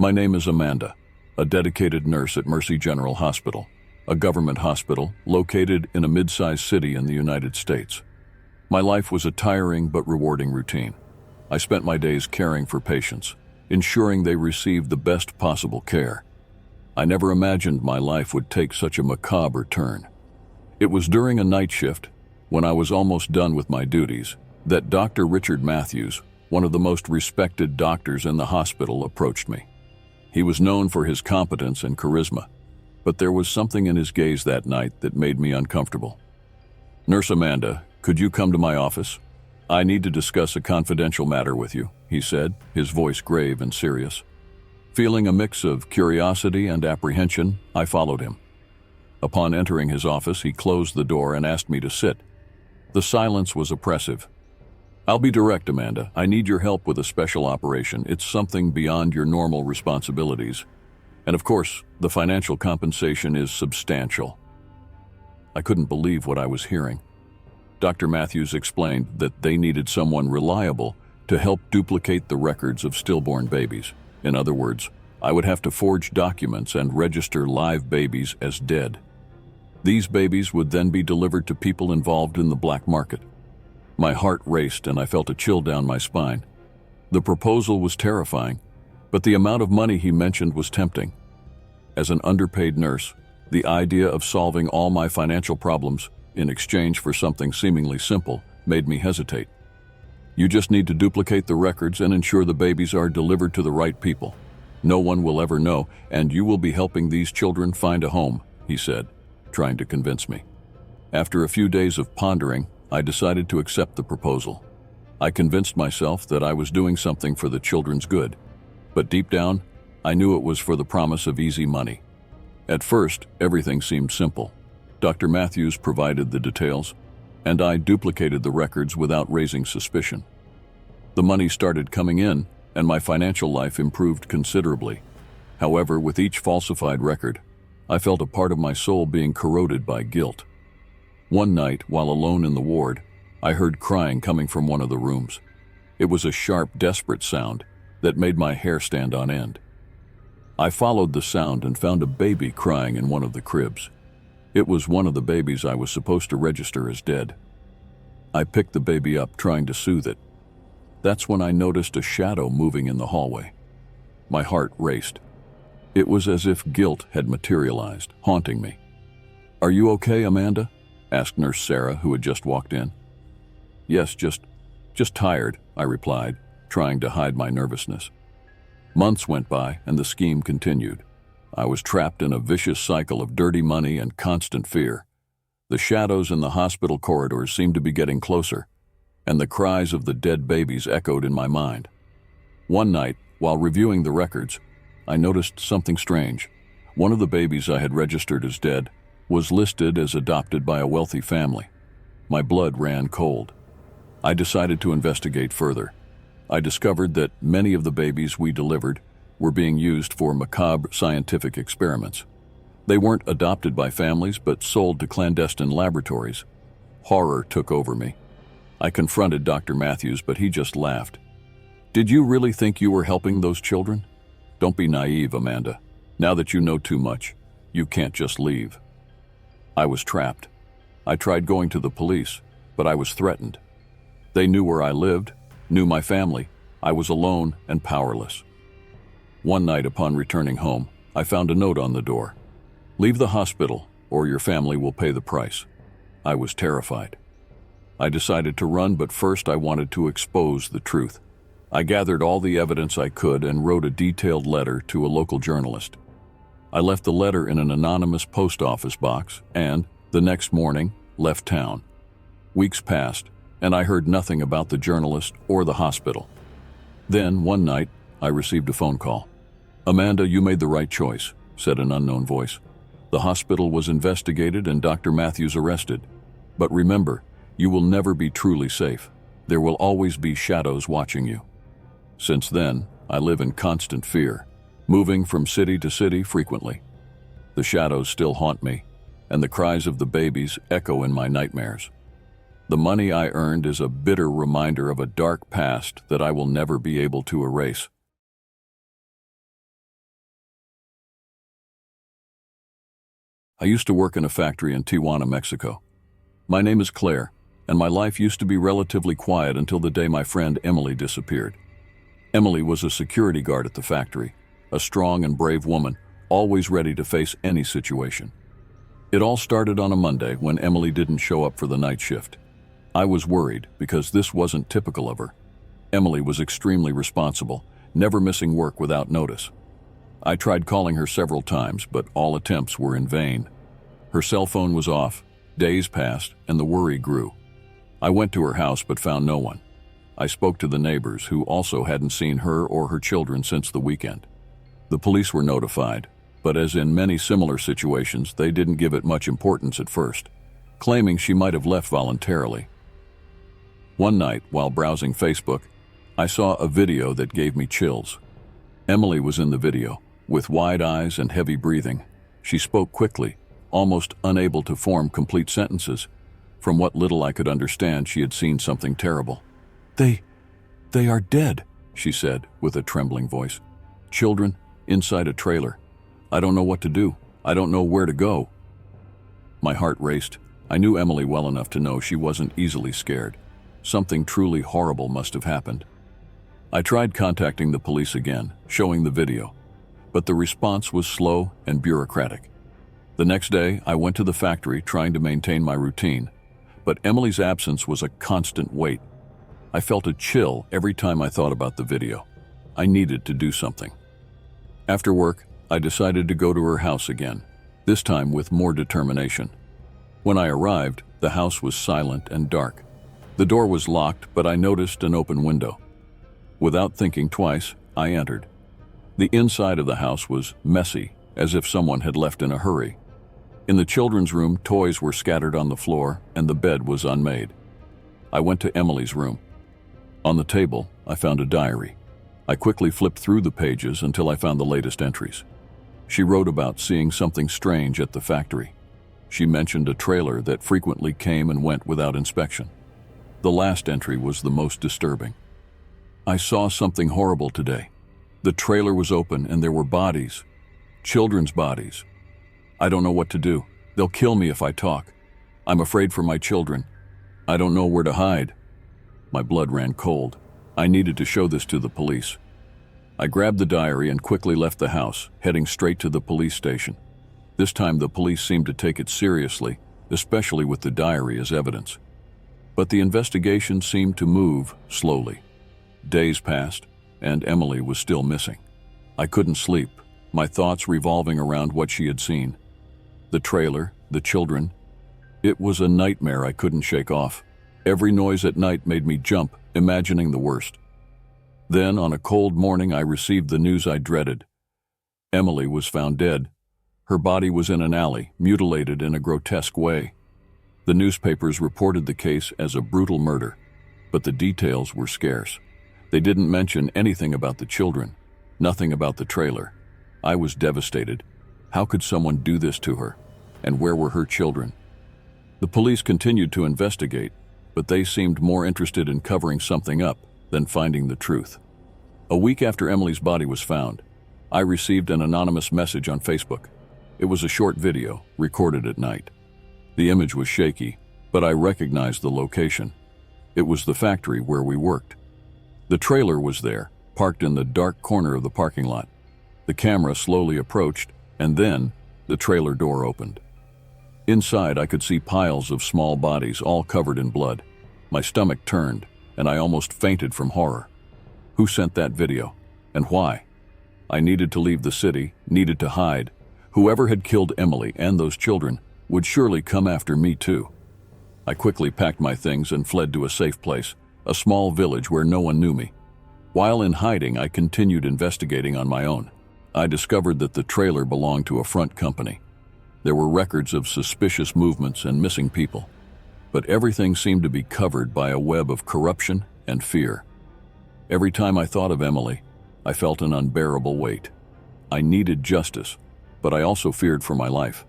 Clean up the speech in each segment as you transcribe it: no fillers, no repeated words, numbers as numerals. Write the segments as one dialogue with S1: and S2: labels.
S1: My name is Amanda, a dedicated nurse at Mercy General Hospital, a government hospital located in a mid-sized city in the United States. My life was a tiring but rewarding routine. I spent my days caring for patients, ensuring they received the best possible care. I never imagined my life would take such a macabre turn. It was during a night shift, when I was almost done with my duties, that Dr. Richard Matthews, one of the most respected doctors in the hospital, approached me. He was known for his competence and charisma, but there was something in his gaze that night that made me uncomfortable. "Nurse Amanda, could you come to my office? I need to discuss a confidential matter with you," he said, his voice grave and serious. Feeling a mix of curiosity and apprehension, I followed him. Upon entering his office, he closed the door and asked me to sit. The silence was oppressive. "I'll be direct, Amanda. I need your help with a special operation. It's something beyond your normal responsibilities. And of course, the financial compensation is substantial." I couldn't believe what I was hearing. Dr. Matthews explained that they needed someone reliable to help duplicate the records of stillborn babies. In other words, I would have to forge documents and register live babies as dead. These babies would then be delivered to people involved in the black market. My heart raced and I felt a chill down my spine. The proposal was terrifying, but the amount of money he mentioned was tempting. As an underpaid nurse, the idea of solving all my financial problems in exchange for something seemingly simple made me hesitate. "You just need to duplicate the records and ensure the babies are delivered to the right people. No one will ever know, and you will be helping these children find a home," he said, trying to convince me. After a few days of pondering, I decided to accept the proposal. I convinced myself that I was doing something for the children's good, but deep down, I knew it was for the promise of easy money. At first, everything seemed simple. Dr. Matthews provided the details, and I duplicated the records without raising suspicion. The money started coming in, and my financial life improved considerably. However, with each falsified record, I felt a part of my soul being corroded by guilt. One night, while alone in the ward, I heard crying coming from one of the rooms. It was a sharp, desperate sound that made my hair stand on end. I followed the sound and found a baby crying in one of the cribs. It was one of the babies I was supposed to register as dead. I picked the baby up, trying to soothe it. That's when I noticed a shadow moving in the hallway. My heart raced. It was as if guilt had materialized, haunting me. "Are you okay, Amanda?" asked Nurse Sarah, who had just walked in. "Yes, just tired," I replied, trying to hide my nervousness. Months went by, and the scheme continued. I was trapped in a vicious cycle of dirty money and constant fear. The shadows in the hospital corridors seemed to be getting closer, and the cries of the dead babies echoed in my mind. One night, while reviewing the records, I noticed something strange. One of the babies I had registered as dead was listed as adopted by a wealthy family. My blood ran cold. I decided to investigate further. I discovered that many of the babies we delivered were being used for macabre scientific experiments. They weren't adopted by families, but sold to clandestine laboratories. Horror took over me. I confronted Dr. Matthews, but he just laughed. "Did you really think you were helping those children? Don't be naive, Amanda. Now that you know too much, you can't just leave." I was trapped. I tried going to the police, but I was threatened. They knew where I lived, knew my family. I was alone and powerless. One night, upon returning home, I found a note on the door. "Leave the hospital, or your family will pay the price." I was terrified. I decided to run, but first I wanted to expose the truth. I gathered all the evidence I could and wrote a detailed letter to a local journalist. I left the letter in an anonymous post office box and, the next morning, left town. Weeks passed, and I heard nothing about the journalist or the hospital. Then, one night, I received a phone call. "Amanda, you made the right choice," said an unknown voice. "The hospital was investigated and Dr. Matthews arrested. But remember, you will never be truly safe. There will always be shadows watching you." Since then, I live in constant fear, moving from city to city frequently. The shadows still haunt me, and the cries of the babies echo in my nightmares. The money I earned is a bitter reminder of a dark past that I will never be able to erase. I used to work in a factory in Tijuana, Mexico. My name is Claire, and my life used to be relatively quiet until the day my friend Emily disappeared. Emily was a security guard at the factory, a strong and brave woman, always ready to face any situation. It all started on a Monday when Emily didn't show up for the night shift. I was worried because this wasn't typical of her. Emily was extremely responsible, never missing work without notice. I tried calling her several times, but all attempts were in vain. Her cell phone was off, days passed, and the worry grew. I went to her house but found no one. I spoke to the neighbors, who also hadn't seen her or her children since the weekend. The police were notified, but as in many similar situations, they didn't give it much importance at first, claiming she might have left voluntarily. One night, while browsing Facebook, I saw a video that gave me chills. Emily was in the video, with wide eyes and heavy breathing. She spoke quickly, almost unable to form complete sentences. From what little I could understand, she had seen something terrible. They are dead, she said with a trembling voice. Children, inside a trailer. I don't know what to do. I don't know where to go. My heart raced. I knew Emily well enough to know she wasn't easily scared. Something truly horrible must have happened. I tried contacting the police again, showing the video, but the response was slow and bureaucratic. The next day, I went to the factory trying to maintain my routine, but Emily's absence was a constant weight. I felt a chill every time I thought about the video. I needed to do something. After work, I decided to go to her house again, this time with more determination. When I arrived, the house was silent and dark. The door was locked, but I noticed an open window. Without thinking twice, I entered. The inside of the house was messy, as if someone had left in a hurry. In the children's room, toys were scattered on the floor, and the bed was unmade. I went to Emily's room. On the table, I found a diary. I quickly flipped through the pages until I found the latest entries. She wrote about seeing something strange at the factory. She mentioned a trailer that frequently came and went without inspection. The last entry was the most disturbing. I saw something horrible today. The trailer was open and there were bodies. Children's bodies. I don't know what to do. They'll kill me if I talk. I'm afraid for my children. I don't know where to hide. My blood ran cold. I needed to show this to the police. I grabbed the diary and quickly left the house, heading straight to the police station. This time the police seemed to take it seriously, especially with the diary as evidence. But the investigation seemed to move slowly. Days passed, and Emily was still missing. I couldn't sleep, my thoughts revolving around what she had seen. The trailer, the children. It was a nightmare I couldn't shake off. Every noise at night made me jump, imagining the worst. Then, on a cold morning, I received the news I dreaded. Emily was found dead. Her body was in an alley, mutilated in a grotesque way. The newspapers reported the case as a brutal murder, but the details were scarce. They didn't mention anything about the children, nothing about the trailer. I was devastated. How could someone do this to her? And where were her children? The police continued to investigate, but they seemed more interested in covering something up than finding the truth. A week after Emily's body was found, I received an anonymous message on Facebook. It was a short video, recorded at night. The image was shaky, but I recognized the location. It was the factory where we worked. The trailer was there, parked in the dark corner of the parking lot. The camera slowly approached, and then the trailer door opened. Inside, I could see piles of small bodies, all covered in blood. My stomach turned, and I almost fainted from horror. Who sent that video? And why? I needed to leave the city, needed to hide. Whoever had killed Emily and those children would surely come after me too. I quickly packed my things and fled to a safe place, a small village where no one knew me. While in hiding, I continued investigating on my own. I discovered that the trailer belonged to a front company. There were records of suspicious movements and missing people, but everything seemed to be covered by a web of corruption and fear. Every time I thought of Emily, I felt an unbearable weight. I needed justice, but I also feared for my life.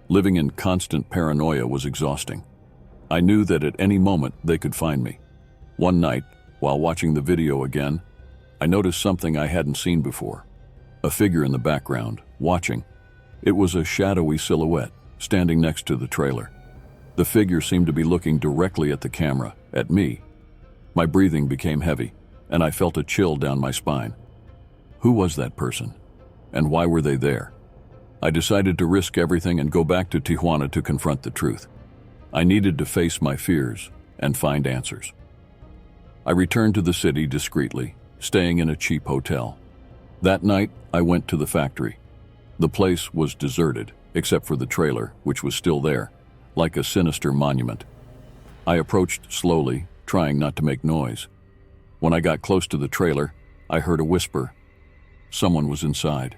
S1: Living in constant paranoia was exhausting. I knew that at any moment they could find me. One night, while watching the video again, I noticed something I hadn't seen before. A figure in the background, watching. It was a shadowy silhouette, standing next to the trailer. The figure seemed to be looking directly at the camera, at me. My breathing became heavy, and I felt a chill down my spine. Who was that person? And why were they there? I decided to risk everything and go back to Tijuana to confront the truth. I needed to face my fears and find answers. I returned to the city discreetly, staying in a cheap hotel. That night, I went to the factory. The place was deserted, except for the trailer, which was still there, like a sinister monument. I approached slowly, trying not to make noise. When I got close to the trailer, I heard a whisper. Someone was inside.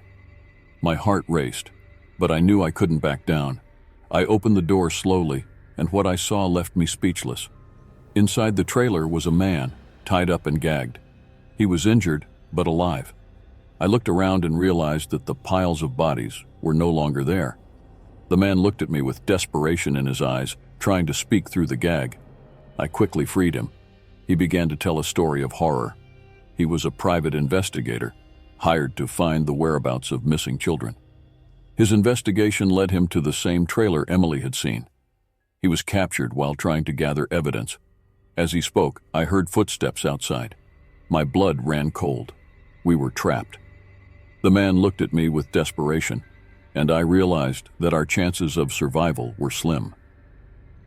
S1: My heart raced, but I knew I couldn't back down. I opened the door slowly, and what I saw left me speechless. Inside the trailer was a man, tied up and gagged. He was injured, but alive. I looked around and realized that the piles of bodies were no longer there. The man looked at me with desperation in his eyes, trying to speak through the gag. I quickly freed him. He began to tell a story of horror. He was a private investigator, hired to find the whereabouts of missing children. His investigation led him to the same trailer Emily had seen. He was captured while trying to gather evidence. As he spoke, I heard footsteps outside. My blood ran cold. We were trapped. The man looked at me with desperation, and I realized that our chances of survival were slim.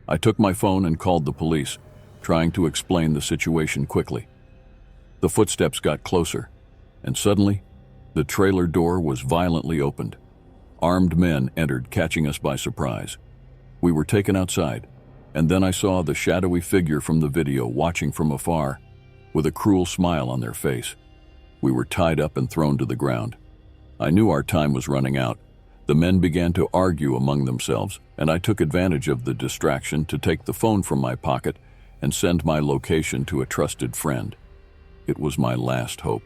S1: I took my phone and called the police, trying to explain the situation quickly. The footsteps got closer, and suddenly, the trailer door was violently opened. Armed men entered, catching us by surprise. We were taken outside, and then I saw the shadowy figure from the video watching from afar, with a cruel smile on their face. We were tied up and thrown to the ground. I knew our time was running out. The men began to argue among themselves, and I took advantage of the distraction to take the phone from my pocket and send my location to a trusted friend. It was my last hope.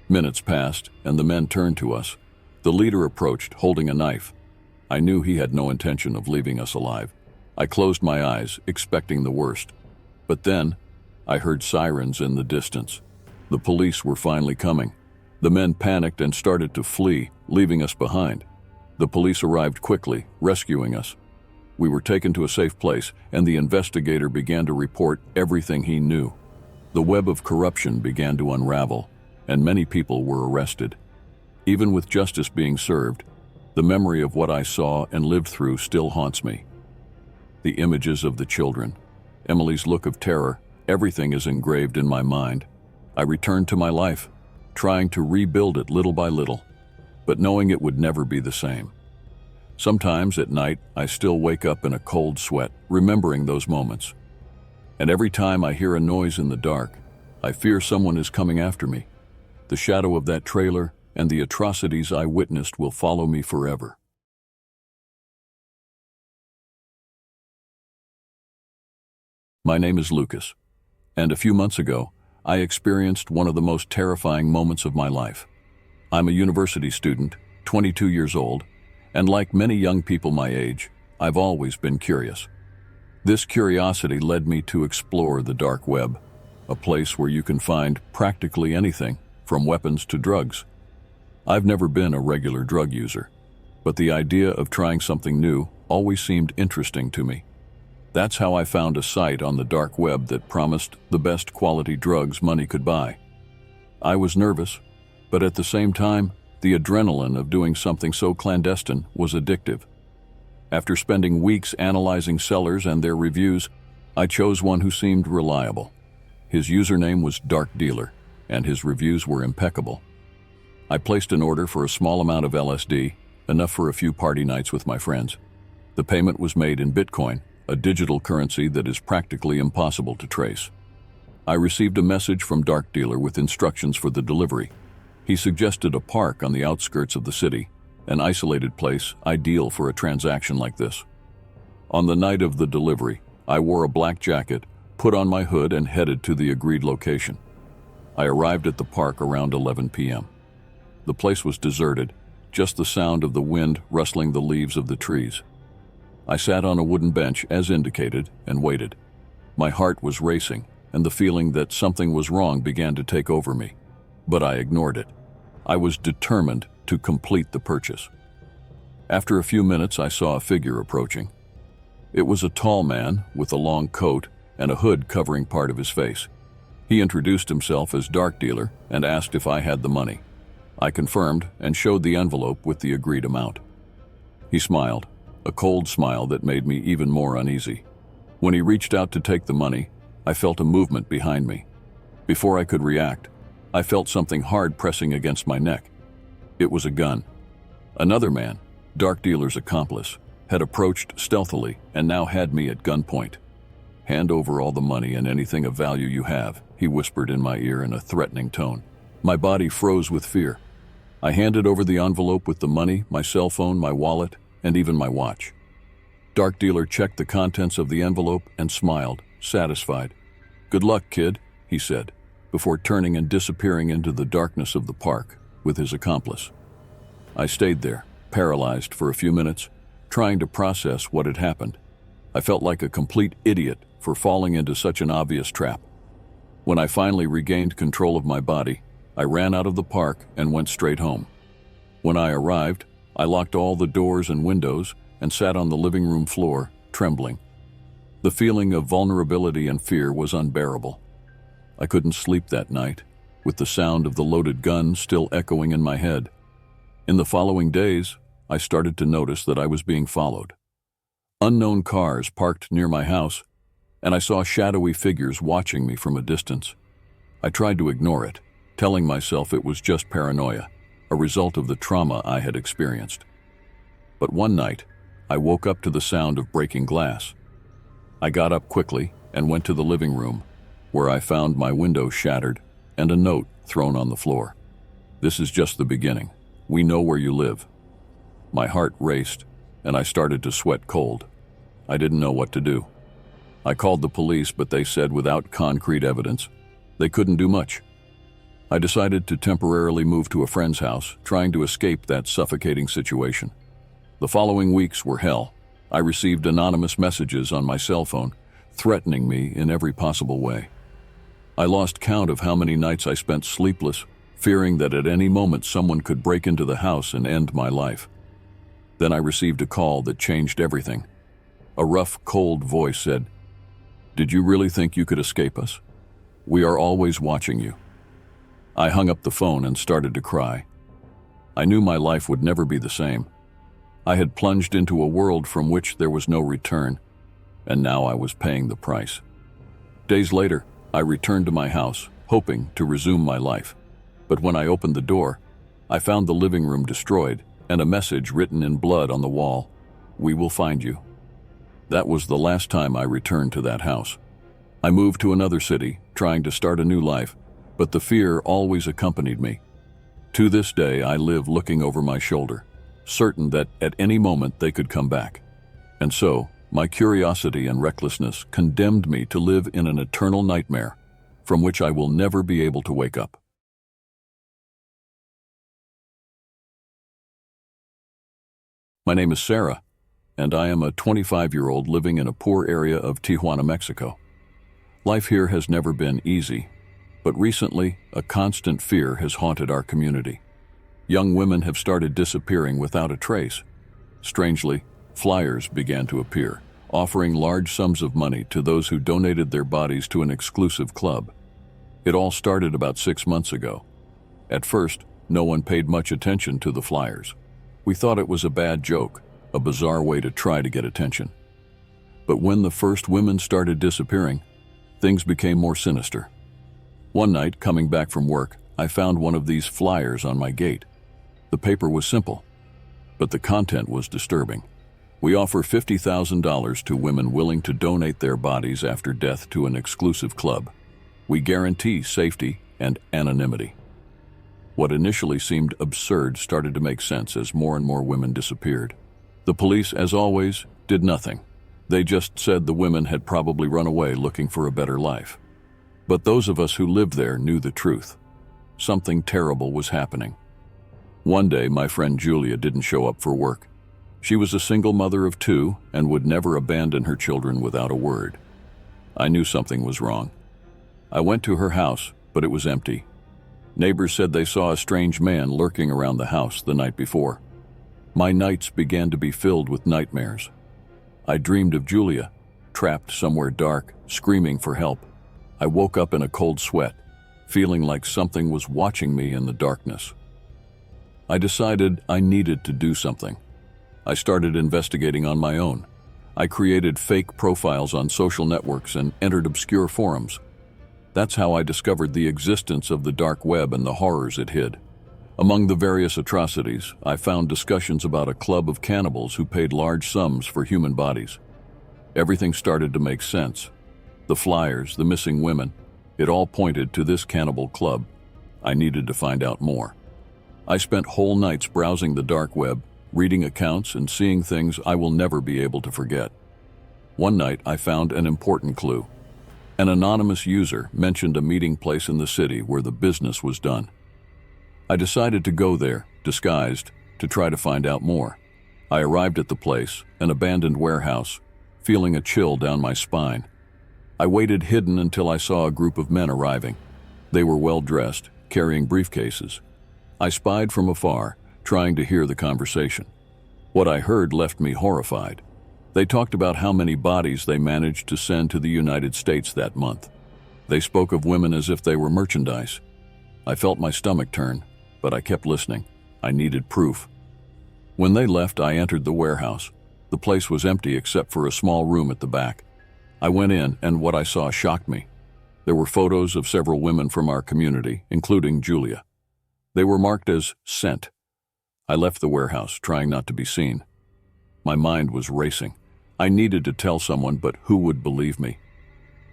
S1: Minutes passed, and the men turned to us. The leader approached, holding a knife. I knew he had no intention of leaving us alive. I closed my eyes, expecting the worst. But then, I heard sirens in the distance. The police were finally coming. The men panicked and started to flee, leaving us behind. The police arrived quickly, rescuing us. We were taken to a safe place, and the investigator began to report everything he knew. The web of corruption began to unravel, and many people were arrested. Even with justice being served, the memory of what I saw and lived through still haunts me. The images of the children, Emily's look of terror, everything is engraved in my mind. I returned to my life, trying to rebuild it little by little, but knowing it would never be the same. Sometimes at night, I still wake up in a cold sweat, remembering those moments. And every time I hear a noise in the dark, I fear someone is coming after me. The shadow of that trailer and the atrocities I witnessed will follow me forever. My name is Lucas, and a few months ago, I experienced one of the most terrifying moments of my life. I'm a university student, 22 years old, and like many young people my age, I've always been curious. This curiosity led me to explore the dark web, a place where you can find practically anything, from weapons to drugs. I've never been a regular drug user, but the idea of trying something new always seemed interesting to me. That's how I found a site on the dark web that promised the best quality drugs money could buy. I was nervous, but at the same time, the adrenaline of doing something so clandestine was addictive. After spending weeks analyzing sellers and their reviews, I chose one who seemed reliable. His username was Dark Dealer, and his reviews were impeccable. I placed an order for a small amount of LSD, enough for a few party nights with my friends. The payment was made in Bitcoin, a digital currency that is practically impossible to trace. I received a message from Dark Dealer with instructions for the delivery. He suggested a park on the outskirts of the city, an isolated place ideal for a transaction like this. On the night of the delivery, I wore a black jacket, put on my hood, and headed to the agreed location. I arrived at the park around 11 p.m. The place was deserted, just the sound of the wind rustling the leaves of the trees. I sat on a wooden bench as indicated and waited. My heart was racing, and the feeling that something was wrong began to take over me. But I ignored it. I was determined to complete the purchase. After a few minutes, I saw a figure approaching. It was a tall man with a long coat and a hood covering part of his face. He introduced himself as Dark Dealer and asked if I had the money. I confirmed and showed the envelope with the agreed amount. He smiled, a cold smile that made me even more uneasy. When he reached out to take the money, I felt a movement behind me. Before I could react, I felt something hard pressing against my neck. It was a gun. Another man, Dark Dealer's accomplice, had approached stealthily and now had me at gunpoint. "Hand over all the money and anything of value you have," he whispered in my ear in a threatening tone. My body froze with fear. I handed over the envelope with the money, my cell phone, my wallet, and even my watch. Dark Dealer checked the contents of the envelope and smiled, satisfied. "Good luck, kid," he said, before turning and disappearing into the darkness of the park with his accomplice. I stayed there, paralyzed for a few minutes, trying to process what had happened. I felt like a complete idiot for falling into such an obvious trap. When I finally regained control of my body, I ran out of the park and went straight home. When I arrived, I locked all the doors and windows and sat on the living room floor, trembling. The feeling of vulnerability and fear was unbearable. I couldn't sleep that night, with the sound of the loaded gun still echoing in my head. In the following days, I started to notice that I was being followed. Unknown cars parked near my house, and I saw shadowy figures watching me from a distance. I tried to ignore it, telling myself it was just paranoia, a result of the trauma I had experienced. But one night, I woke up to the sound of breaking glass. I got up quickly and went to the living room, where I found my window shattered and a note thrown on the floor. "This is just the beginning. We know where you live." My heart raced, and I started to sweat cold. I didn't know what to do. I called the police, but they said without concrete evidence, they couldn't do much. I decided to temporarily move to a friend's house, trying to escape that suffocating situation. The following weeks were hell. I received anonymous messages on my cell phone, threatening me in every possible way. I lost count of how many nights I spent sleepless, fearing that at any moment someone could break into the house and end my life. Then I received a call that changed everything. A rough, cold voice said, "Did you really think you could escape us? We are always watching you." I hung up the phone and started to cry. I knew my life would never be the same. I had plunged into a world from which there was no return, and now I was paying the price. Days later, I returned to my house, hoping to resume my life. But when I opened the door, I found the living room destroyed and a message written in blood on the wall, "We will find you." That was the last time I returned to that house. I moved to another city, trying to start a new life, but the fear always accompanied me. To this day, I live looking over my shoulder, certain that at any moment they could come back. And so, my curiosity and recklessness condemned me to live in an eternal nightmare from which I will never be able to wake up. My name is Sarah, and I am a 25-year-old living in a poor area of Tijuana, Mexico. Life here has never been easy, but recently, a constant fear has haunted our community. Young women have started disappearing without a trace. Strangely, flyers began to appear, offering large sums of money to those who donated their bodies to an exclusive club. It all started about 6 months ago. At first, no one paid much attention to the flyers. We thought it was a bad joke, a bizarre way to try to get attention. But when the first women started disappearing, things became more sinister. One night, coming back from work, I found one of these flyers on my gate. The paper was simple, but the content was disturbing. "We offer $50,000 to women willing to donate their bodies after death to an exclusive club. We guarantee safety and anonymity." What initially seemed absurd started to make sense as more and more women disappeared. The police, as always, did nothing. They just said the women had probably run away looking for a better life. But those of us who lived there knew the truth. Something terrible was happening. One day, my friend Julia didn't show up for work. She was a single mother of 2 and would never abandon her children without a word. I knew something was wrong. I went to her house, but it was empty. Neighbors said they saw a strange man lurking around the house the night before. My nights began to be filled with nightmares. I dreamed of Julia, trapped somewhere dark, screaming for help. I woke up in a cold sweat, feeling like something was watching me in the darkness. I decided I needed to do something. I started investigating on my own. I created fake profiles on social networks and entered obscure forums. That's how I discovered the existence of the dark web and the horrors it hid. Among the various atrocities, I found discussions about a club of cannibals who paid large sums for human bodies. Everything started to make sense. The flyers, the missing women, it all pointed to this cannibal club. I needed to find out more. I spent whole nights browsing the dark web, reading accounts and seeing things I will never be able to forget. One night, I found an important clue. An anonymous user mentioned a meeting place in the city where the business was done. I decided to go there, disguised, to try to find out more. I arrived at the place, an abandoned warehouse, feeling a chill down my spine. I waited hidden until I saw a group of men arriving. They were well-dressed, carrying briefcases. I spied from afar, trying to hear the conversation. What I heard left me horrified. They talked about how many bodies they managed to send to the United States that month. They spoke of women as if they were merchandise. I felt my stomach turn, but I kept listening. I needed proof. When they left, I entered the warehouse. The place was empty except for a small room at the back. I went in, and what I saw shocked me. There were photos of several women from our community, including Julia. They were marked as sent. I left the warehouse, trying not to be seen. My mind was racing. I needed to tell someone, but who would believe me?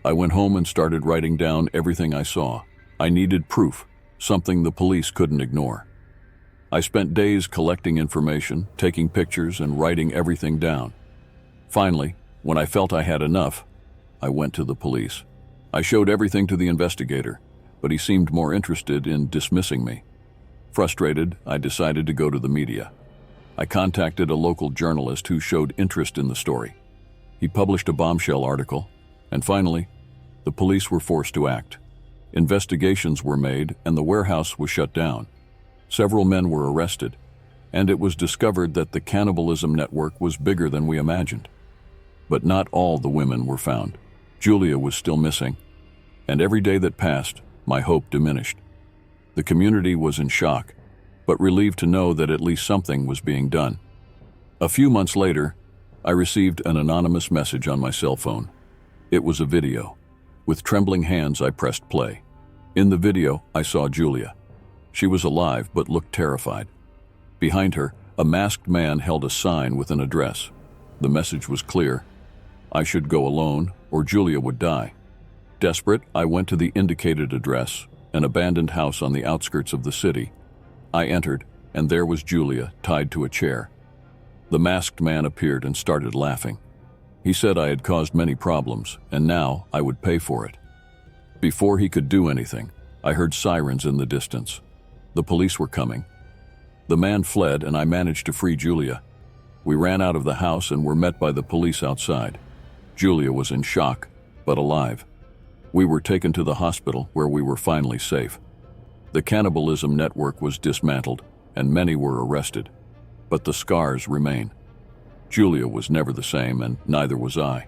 S1: I went home and started writing down everything I saw. I needed proof, something the police couldn't ignore. I spent days collecting information, taking pictures, and writing everything down. Finally, when I felt I had enough, I went to the police. I showed everything to the investigator, but he seemed more interested in dismissing me. Frustrated, I decided to go to the media. I contacted a local journalist who showed interest in the story. He published a bombshell article, and finally, the police were forced to act. Investigations were made, and the warehouse was shut down. Several men were arrested, and it was discovered that the cannibalism network was bigger than we imagined. But not all the women were found. Julia was still missing, and every day that passed, my hope diminished. The community was in shock, but relieved to know that at least something was being done. A few months later, I received an anonymous message on my cell phone. It was a video. With trembling hands, I pressed play. In the video, I saw Julia. She was alive but looked terrified. Behind her, a masked man held a sign with an address. The message was clear. I should go alone, or Julia would die. Desperate, I went to the indicated address, an abandoned house on the outskirts of the city. I entered, and there was Julia, tied to a chair. The masked man appeared and started laughing. He said I had caused many problems, and now I would pay for it. Before he could do anything, I heard sirens in the distance. The police were coming. The man fled, and I managed to free Julia. We ran out of the house and were met by the police outside. Julia was in shock, but alive. We were taken to the hospital, where we were finally safe. The cannibalism network was dismantled, and many were arrested. But the scars remain. Julia was never the same, and neither was I.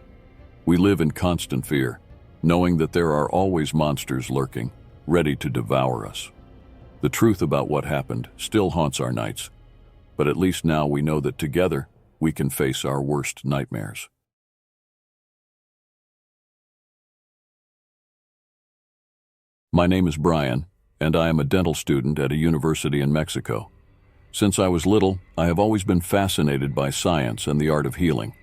S1: We live in constant fear, knowing that there are always monsters lurking, ready to devour us. The truth about what happened still haunts our nights, but at least now we know that together we can face our worst nightmares. My name is Brian, and I am a dental student at a university in Mexico. Since I was little, I have always been fascinated by science and the art of healing.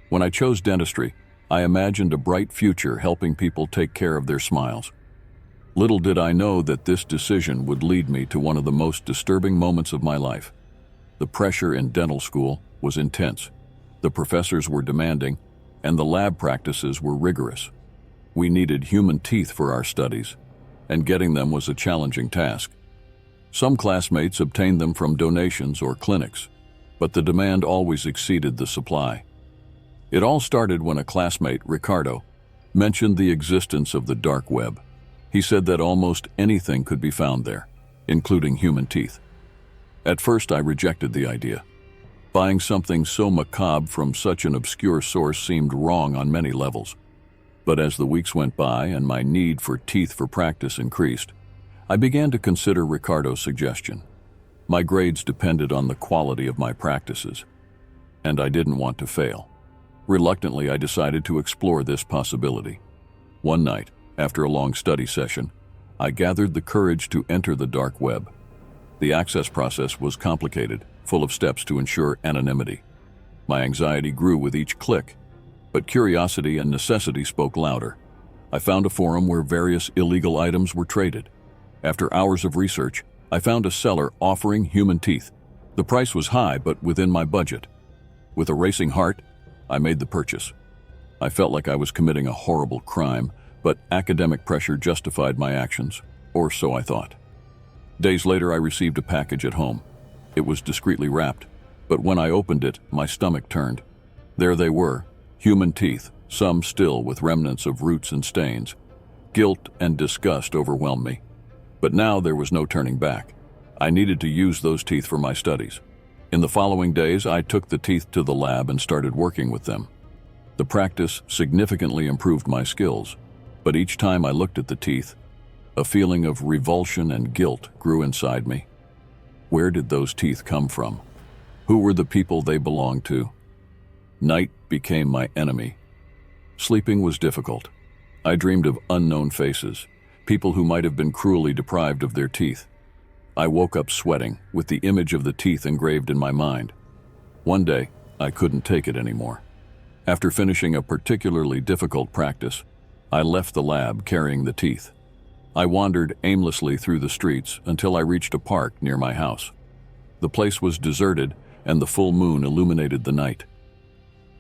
S1: When I chose dentistry, I imagined a bright future helping people take care of their smiles. Little did I know that this decision would lead me to one of the most disturbing moments of my life. The pressure in dental school was intense. The professors were demanding, and the lab practices were rigorous. We needed human teeth for our studies, and getting them was a challenging task. Some classmates obtained them from donations or clinics, but the demand always exceeded the supply. It all started when a classmate, Ricardo, mentioned the existence of the dark web. He said that almost anything could be found there, including human teeth. At first, I rejected the idea. Buying something so macabre from such an obscure source seemed wrong on many levels. But as the weeks went by and my need for teeth for practice increased, I began to consider Ricardo's suggestion. My grades depended on the quality of my practices, and I didn't want to fail. Reluctantly, I decided to explore this possibility. One night, after a long study session, I gathered the courage to enter the dark web. The access process was complicated, full of steps to ensure anonymity. My anxiety grew with each click, but curiosity and necessity spoke louder. I found a forum where various illegal items were traded. After hours of research, I found a seller offering human teeth. The price was high, but within my budget. With a racing heart, I made the purchase. I felt like I was committing a horrible crime, but academic pressure justified my actions, or so I thought. Days later, I received a package at home. It was discreetly wrapped, but when I opened it, my stomach turned. There they were, human teeth, some still with remnants of roots and stains. Guilt and disgust overwhelmed me. But now there was no turning back. I needed to use those teeth for my studies. In the following days, I took the teeth to the lab and started working with them. The practice significantly improved my skills, but each time I looked at the teeth, a feeling of revulsion and guilt grew inside me. Where did those teeth come from? Who were the people they belonged to? Night became my enemy. Sleeping was difficult. I dreamed of unknown faces, people who might have been cruelly deprived of their teeth. I woke up sweating, with the image of the teeth engraved in my mind. One day, I couldn't take it anymore. After finishing a particularly difficult practice, I left the lab carrying the teeth. I wandered aimlessly through the streets until I reached a park near my house. The place was deserted, and the full moon illuminated the night.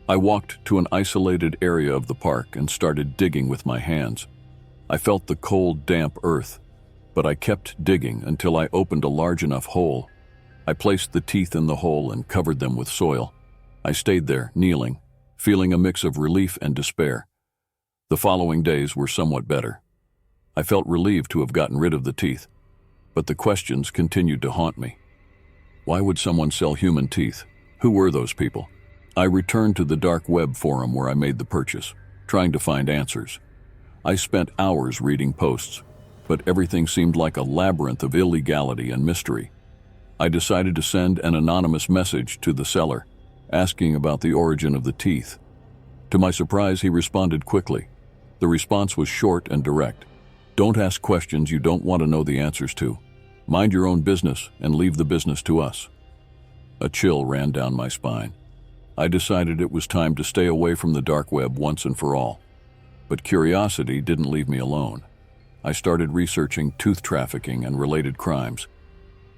S1: I walked to an isolated area of the park and started digging with my hands. I felt the cold, damp earth, but I kept digging until I opened a large enough hole. I placed the teeth in the hole and covered them with soil. I stayed there, kneeling, feeling a mix of relief and despair. The following days were somewhat better. I felt relieved to have gotten rid of the teeth, but the questions continued to haunt me. Why would someone sell human teeth? Who were those people? I returned to the dark web forum where I made the purchase, trying to find answers. I spent hours reading posts, but everything seemed like a labyrinth of illegality and mystery. I decided to send an anonymous message to the seller, asking about the origin of the teeth. To my surprise, he responded quickly. The response was short and direct. Don't ask questions you don't want to know the answers to. Mind your own business and leave the business to us. A chill ran down my spine. I decided it was time to stay away from the dark web once and for all. But curiosity didn't leave me alone. I started researching tooth trafficking and related crimes.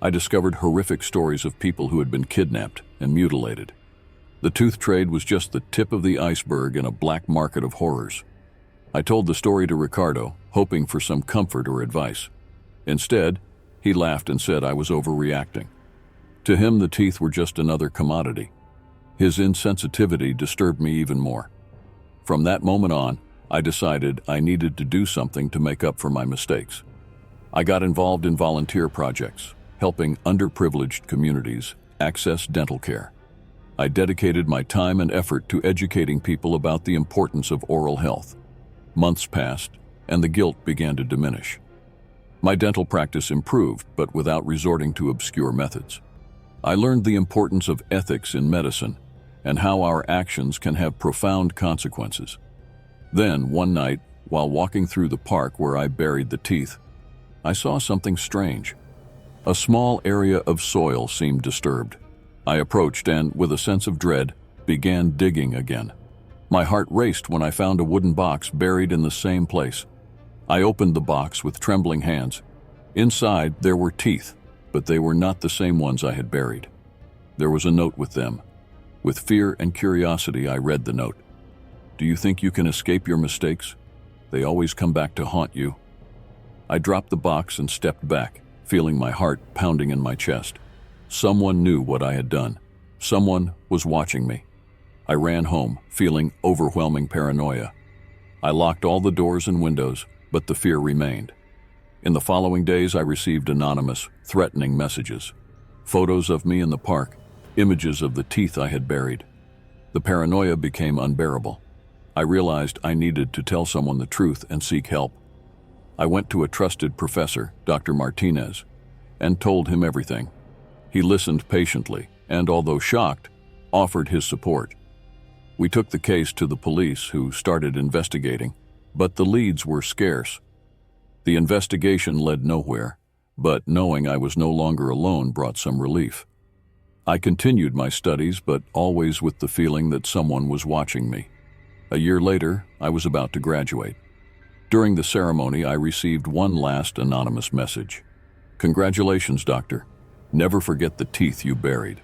S1: I discovered horrific stories of people who had been kidnapped and mutilated. The tooth trade was just the tip of the iceberg in a black market of horrors. I told the story to Ricardo, hoping for some comfort or advice. Instead, he laughed and said I was overreacting. To him, the teeth were just another commodity. His insensitivity disturbed me even more. From that moment on, I decided I needed to do something to make up for my mistakes. I got involved in volunteer projects, helping underprivileged communities access dental care. I dedicated my time and effort to educating people about the importance of oral health. Months passed, and the guilt began to diminish. My dental practice improved, but without resorting to obscure methods. I learned the importance of ethics in medicine and how our actions can have profound consequences. Then, one night, while walking through the park where I buried the teeth, I saw something strange. A small area of soil seemed disturbed. I approached and, with a sense of dread, began digging again. My heart raced when I found a wooden box buried in the same place. I opened the box with trembling hands. Inside, there were teeth, but they were not the same ones I had buried. There was a note with them. With fear and curiosity, I read the note. Do you think you can escape your mistakes? They always come back to haunt you. I dropped the box and stepped back, feeling my heart pounding in my chest. Someone knew what I had done. Someone was watching me. I ran home, feeling overwhelming paranoia. I locked all the doors and windows, but the fear remained. In the following days, I received anonymous, threatening messages. Photos of me in the park, images of the teeth I had buried. The paranoia became unbearable. I realized I needed to tell someone the truth and seek help. I went to a trusted professor, Dr. Martinez, and told him everything. He listened patiently and, although shocked, offered his support. We took the case to the police, who started investigating, but the leads were scarce. The investigation led nowhere, but knowing I was no longer alone brought some relief. I continued my studies, but always with the feeling that someone was watching me. A year later, I was about to graduate. During the ceremony, I received one last anonymous message. "Congratulations, doctor. Never forget the teeth you buried."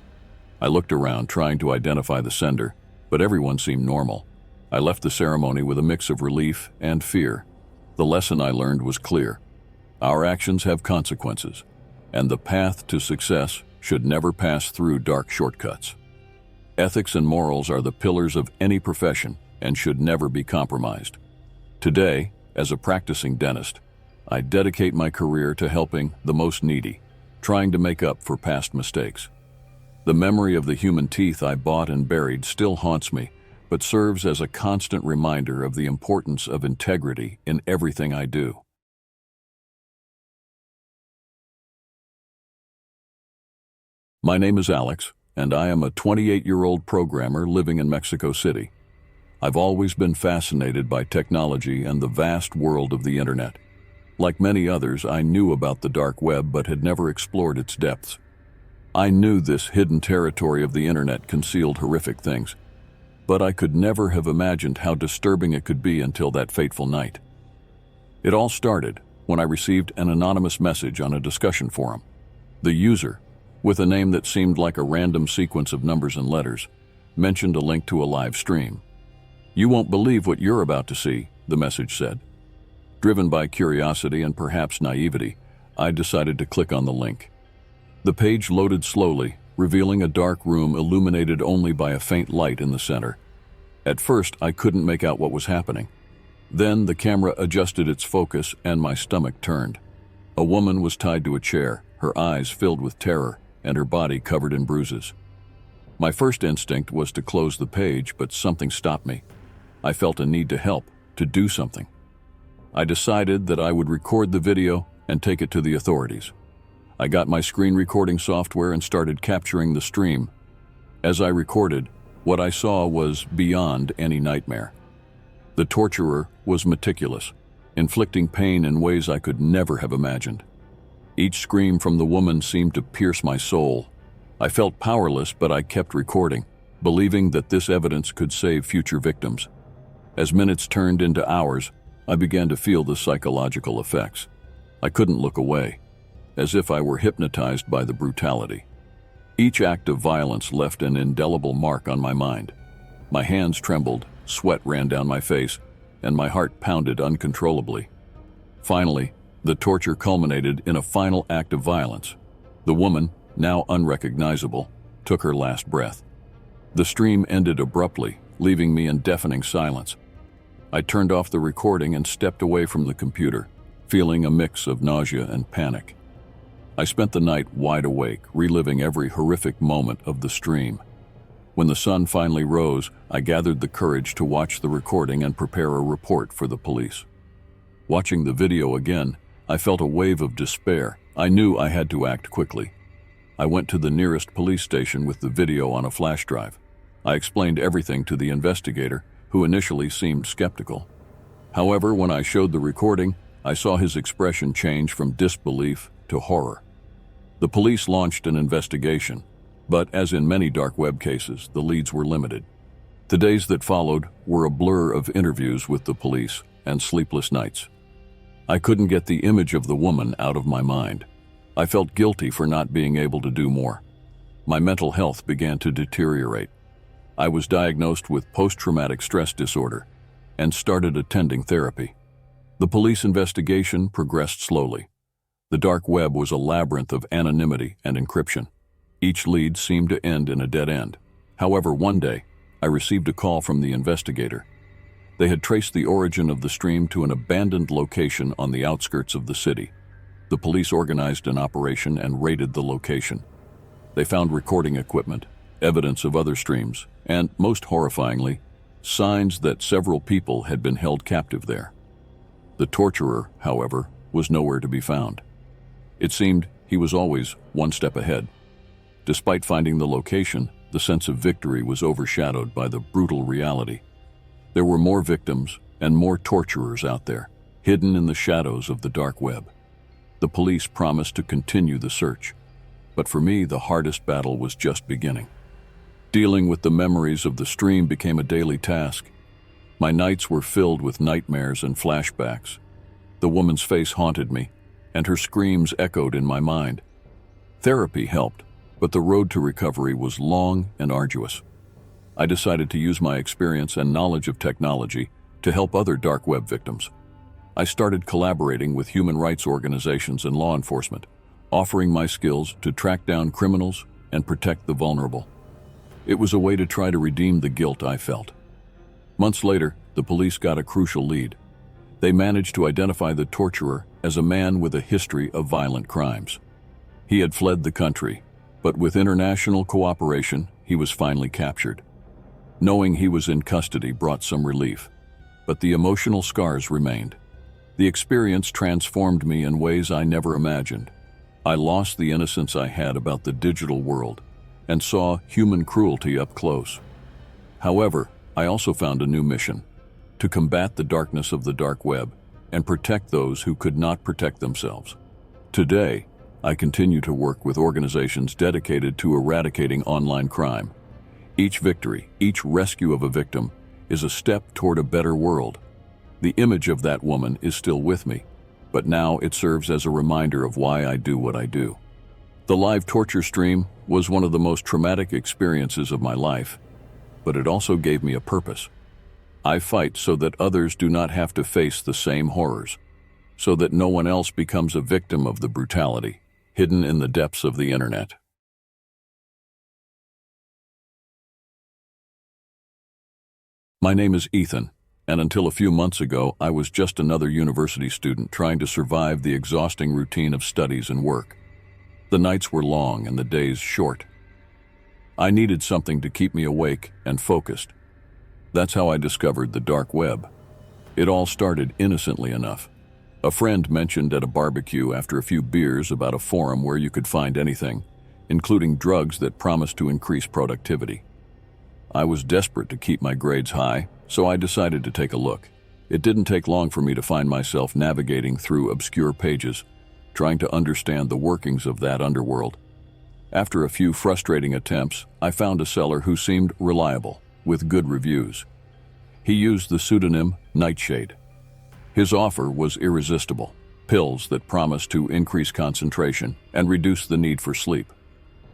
S1: I looked around, trying to identify the sender, but everyone seemed normal. I left the ceremony with a mix of relief and fear. The lesson I learned was clear. Our actions have consequences, and the path to success should never pass through dark shortcuts. Ethics and morals are the pillars of any profession and should never be compromised. Today, as a practicing dentist, I dedicate my career to helping the most needy, trying to make up for past mistakes. The memory of the human teeth I bought and buried still haunts me, but serves as a constant reminder of the importance of integrity in everything I do. My name is Alex, and I am a 28-year-old programmer living in Mexico City. I've always been fascinated by technology and the vast world of the internet. Like many others, I knew about the dark web but had never explored its depths. I knew this hidden territory of the internet concealed horrific things, but I could never have imagined how disturbing it could be until that fateful night. It all started when I received an anonymous message on a discussion forum. The user, with a name that seemed like a random sequence of numbers and letters, mentioned a link to a live stream. "You won't believe what you're about to see," the message said. Driven by curiosity and perhaps naivety, I decided to click on the link. The page loaded slowly, revealing a dark room illuminated only by a faint light in the center. At first, I couldn't make out what was happening. Then the camera adjusted its focus and my stomach turned. A woman was tied to a chair, her eyes filled with terror and her body covered in bruises. My first instinct was to close the page, but something stopped me. I felt a need to help, to do something. I decided that I would record the video and take it to the authorities. I got my screen recording software and started capturing the stream. As I recorded, what I saw was beyond any nightmare. The torturer was meticulous, inflicting pain in ways I could never have imagined. Each scream from the woman seemed to pierce my soul. I felt powerless, but I kept recording, believing that this evidence could save future victims. As minutes turned into hours, I began to feel the psychological effects. I couldn't look away, as if I were hypnotized by the brutality. Each act of violence left an indelible mark on my mind. My hands trembled, sweat ran down my face, and my heart pounded uncontrollably. Finally, the torture culminated in a final act of violence. The woman, now unrecognizable, took her last breath. The stream ended abruptly, leaving me in deafening silence. I turned off the recording and stepped away from the computer, feeling a mix of nausea and panic. I spent the night wide awake, reliving every horrific moment of the stream. When the sun finally rose, I gathered the courage to watch the recording and prepare a report for the police. Watching the video again, I felt a wave of despair. I knew I had to act quickly. I went to the nearest police station with the video on a flash drive. I explained everything to the investigator, who initially seemed skeptical. However, when I showed the recording, I saw his expression change from disbelief to horror. The police launched an investigation, but as in many dark web cases, the leads were limited. The days that followed were a blur of interviews with the police and sleepless nights. I couldn't get the image of the woman out of my mind. I felt guilty for not being able to do more. My mental health began to deteriorate. I was diagnosed with post-traumatic stress disorder and started attending therapy. The police investigation progressed slowly. The dark web was a labyrinth of anonymity and encryption. Each lead seemed to end in a dead end. However, one day, I received a call from the investigator. They had traced the origin of the stream to an abandoned location on the outskirts of the city. The police organized an operation and raided the location. They found recording equipment, evidence of other streams, and, most horrifyingly, signs that several people had been held captive there. The torturer, however, was nowhere to be found. It seemed he was always one step ahead. Despite finding the location, the sense of victory was overshadowed by the brutal reality. There were more victims and more torturers out there, hidden in the shadows of the dark web. The police promised to continue the search, but for me, the hardest battle was just beginning. Dealing with the memories of the stream became a daily task. My nights were filled with nightmares and flashbacks. The woman's face haunted me, and her screams echoed in my mind. Therapy helped, but the road to recovery was long and arduous. I decided to use my experience and knowledge of technology to help other dark web victims. I started collaborating with human rights organizations and law enforcement, offering my skills to track down criminals and protect the vulnerable. It was a way to try to redeem the guilt I felt. Months later, the police got a crucial lead. They managed to identify the torturer as a man with a history of violent crimes. He had fled the country, but with international cooperation, he was finally captured. Knowing he was in custody brought some relief, but the emotional scars remained. The experience transformed me in ways I never imagined. I lost the innocence I had about the digital world and saw human cruelty up close. However, I also found a new mission: to combat the darkness of the dark web and protect those who could not protect themselves. Today, I continue to work with organizations dedicated to eradicating online crime. Each victory, each rescue of a victim, is a step toward a better world. The image of that woman is still with me, but now it serves as a reminder of why I do what I do. The live torture stream was one of the most traumatic experiences of my life, but it also gave me a purpose. I fight so that others do not have to face the same horrors, so that no one else becomes a victim of the brutality hidden in the depths of the internet. My name is Ethan, and until a few months ago, I was just another university student trying to survive the exhausting routine of studies and work. The nights were long and the days short. I needed something to keep me awake and focused. That's how I discovered the dark web. It all started innocently enough. A friend mentioned at a barbecue after a few beers about a forum where you could find anything, including drugs that promised to increase productivity. I was desperate to keep my grades high, so I decided to take a look. It didn't take long for me to find myself navigating through obscure pages, trying to understand the workings of that underworld. After a few frustrating attempts, I found a seller who seemed reliable, with good reviews. He used the pseudonym Nightshade. His offer was irresistible: pills that promised to increase concentration and reduce the need for sleep.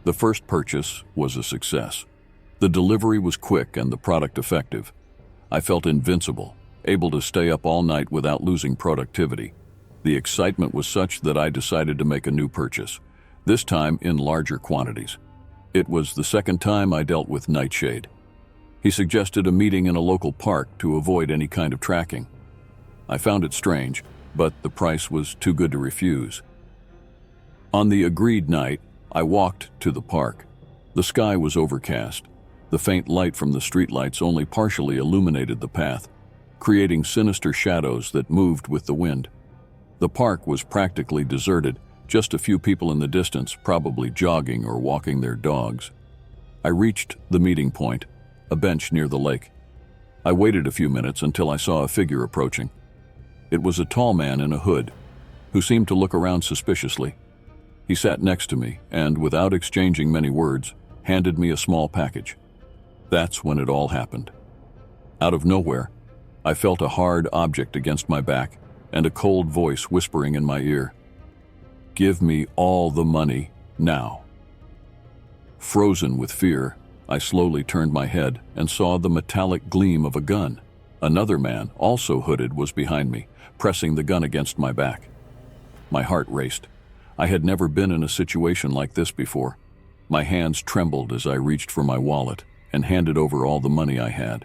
S1: The first purchase was a success. The delivery was quick and the product effective. I felt invincible, able to stay up all night without losing productivity. The excitement was such that I decided to make a new purchase, this time in larger quantities. It was the second time I dealt with Nightshade. He suggested a meeting in a local park to avoid any kind of tracking. I found it strange, but the price was too good to refuse. On the agreed night, I walked to the park. The sky was overcast. The faint light from the streetlights only partially illuminated the path, creating sinister shadows that moved with the wind. The park was practically deserted, just a few people in the distance, probably jogging or walking their dogs. I reached the meeting point, a bench near the lake. I waited a few minutes until I saw a figure approaching. It was a tall man in a hood, who seemed to look around suspiciously. He sat next to me and, without exchanging many words, handed me a small package. That's when it all happened. Out of nowhere, I felt a hard object against my back and a cold voice whispering in my ear, "Give me all the money now." Frozen with fear, I slowly turned my head and saw the metallic gleam of a gun. Another man, also hooded, was behind me, pressing the gun against my back. My heart raced. I had never been in a situation like this before. My hands trembled as I reached for my wallet and handed over all the money I had.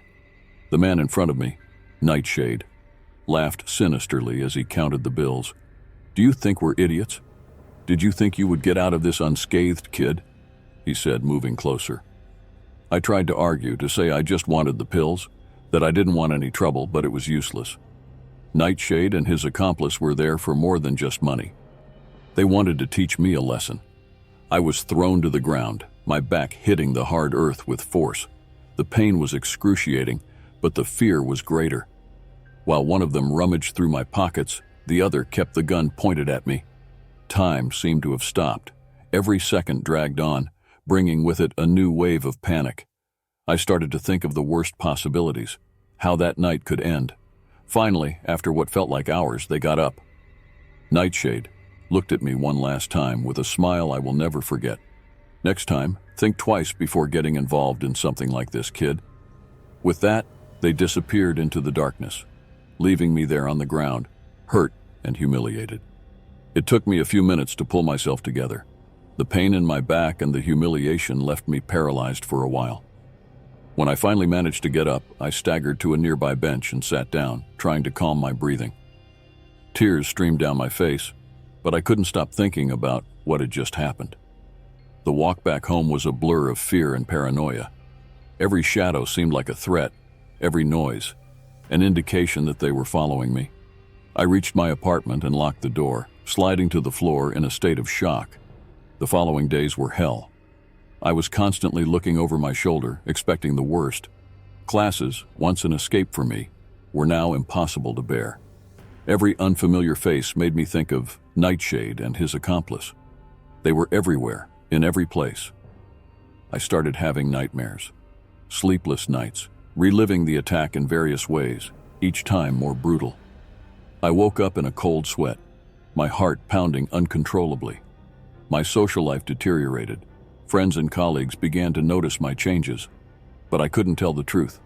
S1: The man in front of me, Nightshade, laughed sinisterly as he counted the bills. "Do you think we're idiots? Did you think you would get out of this unscathed, kid?" he said, moving closer. I tried to argue, to say I just wanted the pills, that I didn't want any trouble, but it was useless. Nightshade and his accomplice were there for more than just money. They wanted to teach me a lesson. I was thrown to the ground, my back hitting the hard earth with force. The pain was excruciating, but the fear was greater. While one of them rummaged through my pockets, the other kept the gun pointed at me. Time seemed to have stopped. Every second dragged on, bringing with it a new wave of panic. I started to think of the worst possibilities, how that night could end. Finally, after what felt like hours, they got up. Nightshade looked at me one last time with a smile I will never forget. "Next time, think twice before getting involved in something like this, kid." With that, they disappeared into the darkness, leaving me there on the ground, hurt and humiliated. It took me a few minutes to pull myself together. The pain in my back and the humiliation left me paralyzed for a while. When I finally managed to get up, I staggered to a nearby bench and sat down, trying to calm my breathing. Tears streamed down my face, but I couldn't stop thinking about what had just happened. The walk back home was a blur of fear and paranoia. Every shadow seemed like a threat, every noise, an indication that they were following me. I reached my apartment and locked the door, sliding to the floor in a state of shock. The following days were hell. I was constantly looking over my shoulder, expecting the worst. Classes, once an escape for me, were now impossible to bear. Every unfamiliar face made me think of Nightshade and his accomplice. They were everywhere, in every place. I started having nightmares. Sleepless nights, reliving the attack in various ways, each time more brutal. I woke up in a cold sweat, my heart pounding uncontrollably. My social life deteriorated. Friends and colleagues began to notice my changes, but I couldn't tell the truth.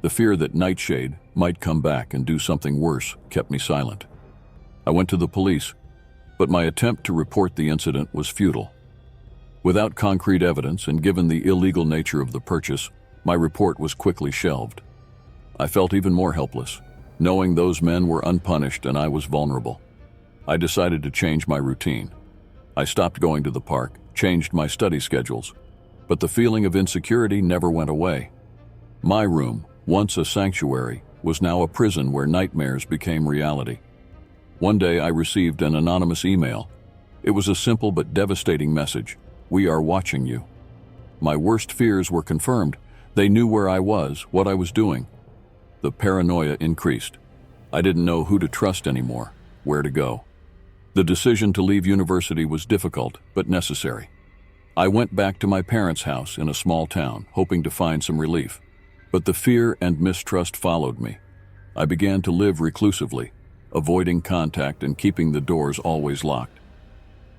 S1: The fear that Nightshade might come back and do something worse kept me silent. I went to the police, but my attempt to report the incident was futile. Without concrete evidence and given the illegal nature of the purchase, my report was quickly shelved. I felt even more helpless, knowing those men were unpunished and I was vulnerable. I decided to change my routine. I stopped going to the park, changed my study schedules, but the feeling of insecurity never went away. My room, once a sanctuary, was now a prison where nightmares became reality. One day I received an anonymous email. It was a simple but devastating message. "We are watching you." My worst fears were confirmed. They knew where I was, what I was doing. The paranoia increased. I didn't know who to trust anymore, where to go. The decision to leave university was difficult, but necessary. I went back to my parents' house in a small town, hoping to find some relief. But the fear and mistrust followed me. I began to live reclusively, avoiding contact and keeping the doors always locked.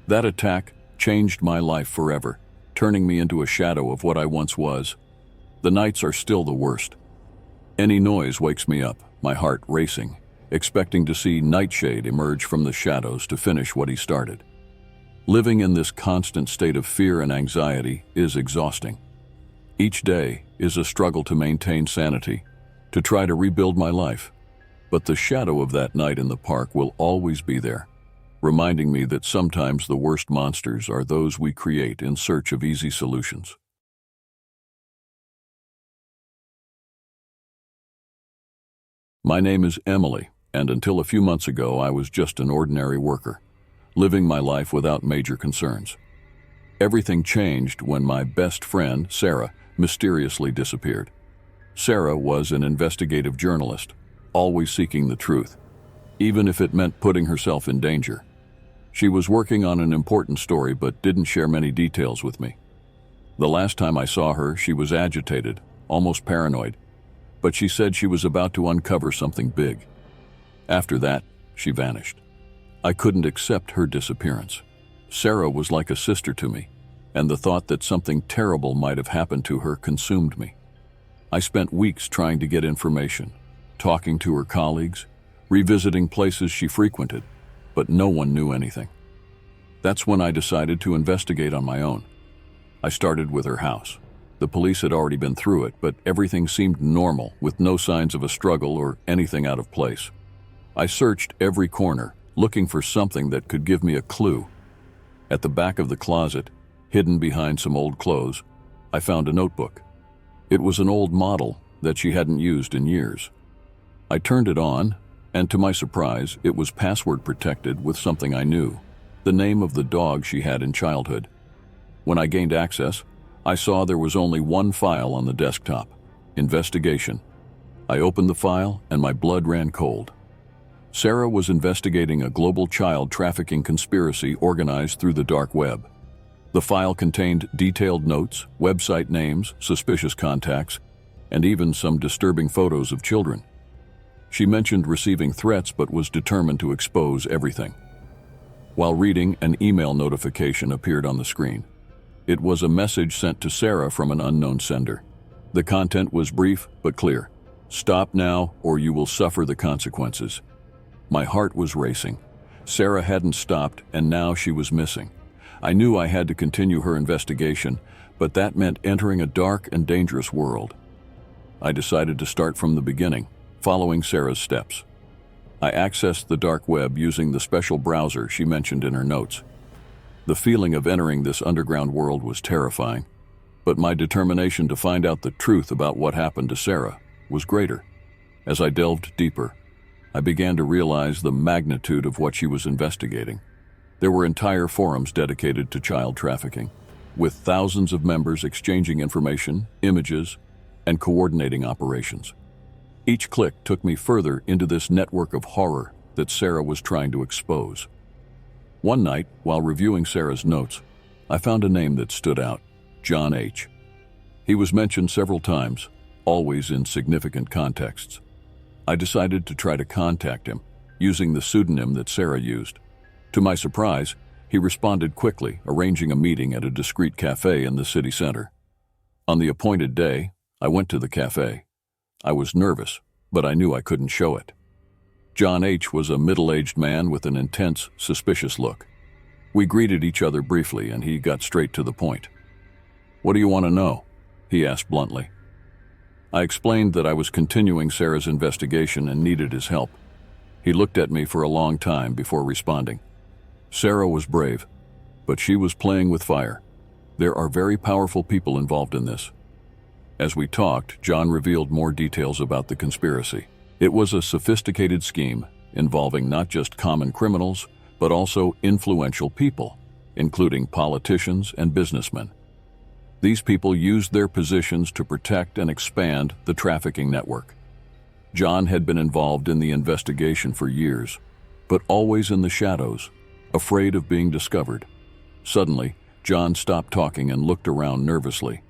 S1: That attack changed my life forever, turning me into a shadow of what I once was. The nights are still the worst. Any noise wakes me up, my heart racing, expecting to see Nightshade emerge from the shadows to finish what he started. Living in this constant state of fear and anxiety is exhausting. Each day is a struggle to maintain sanity, to try to rebuild my life. But the shadow of that night in the park will always be there, reminding me that sometimes the worst monsters are those we create in search of easy solutions. My name is Emily, and until a few months ago I was just an ordinary worker, living my life without major concerns. Everything changed when my best friend, Sarah, mysteriously disappeared. Sarah was an investigative journalist, always seeking the truth, even if it meant putting herself in danger. She was working on an important story but didn't share many details with me. The last time I saw her, she was agitated, almost paranoid, but she said she was about to uncover something big. After that, she vanished. I couldn't accept her disappearance. Sarah was like a sister to me, and the thought that something terrible might have happened to her consumed me. I spent weeks trying to get information, talking to her colleagues, revisiting places she frequented, but no one knew anything. That's when I decided to investigate on my own. I started with her house. The police had already been through it, but everything seemed normal, with no signs of a struggle or anything out of place. I searched every corner, looking for something that could give me a clue. At the back of the closet, hidden behind some old clothes, I found a notebook. It was an old model that she hadn't used in years. I turned it on, and to my surprise, it was password protected with something I knew, the name of the dog she had in childhood. When I gained access, I saw there was only one file on the desktop: investigation. I opened the file and my blood ran cold. Sarah was investigating a global child trafficking conspiracy organized through the dark web. The file contained detailed notes, website names, suspicious contacts, and even some disturbing photos of children. She mentioned receiving threats but was determined to expose everything. While reading, an email notification appeared on the screen. It was a message sent to Sarah from an unknown sender. The content was brief but clear. "Stop now or you will suffer the consequences." My heart was racing. Sarah hadn't stopped and now she was missing. I knew I had to continue her investigation, but that meant entering a dark and dangerous world. I decided to start from the beginning, following Sarah's steps. I accessed the dark web using the special browser she mentioned in her notes. The feeling of entering this underground world was terrifying, but my determination to find out the truth about what happened to Sarah was greater. As I delved deeper, I began to realize the magnitude of what she was investigating. There were entire forums dedicated to child trafficking, with thousands of members exchanging information, images, and coordinating operations. Each click took me further into this network of horror that Sarah was trying to expose. One night, while reviewing Sarah's notes, I found a name that stood out: John H. He was mentioned several times, always in significant contexts. I decided to try to contact him, using the pseudonym that Sarah used. To my surprise, he responded quickly, arranging a meeting at a discreet cafe in the city center. On the appointed day, I went to the cafe. I was nervous, but I knew I couldn't show it. John H. was a middle-aged man with an intense, suspicious look. We greeted each other briefly, and he got straight to the point. "What do you want to know?" he asked bluntly. I explained that I was continuing Sarah's investigation and needed his help. He looked at me for a long time before responding. Sarah was brave, but she was playing with fire. There are very powerful people involved in this. As we talked, John revealed more details about the conspiracy. It was a sophisticated scheme involving not just common criminals, but also influential people, including politicians and businessmen. These people used their positions to protect and expand the trafficking network. John had been involved in the investigation for years, but always in the shadows, afraid of being discovered. Suddenly, John stopped talking and looked around nervously.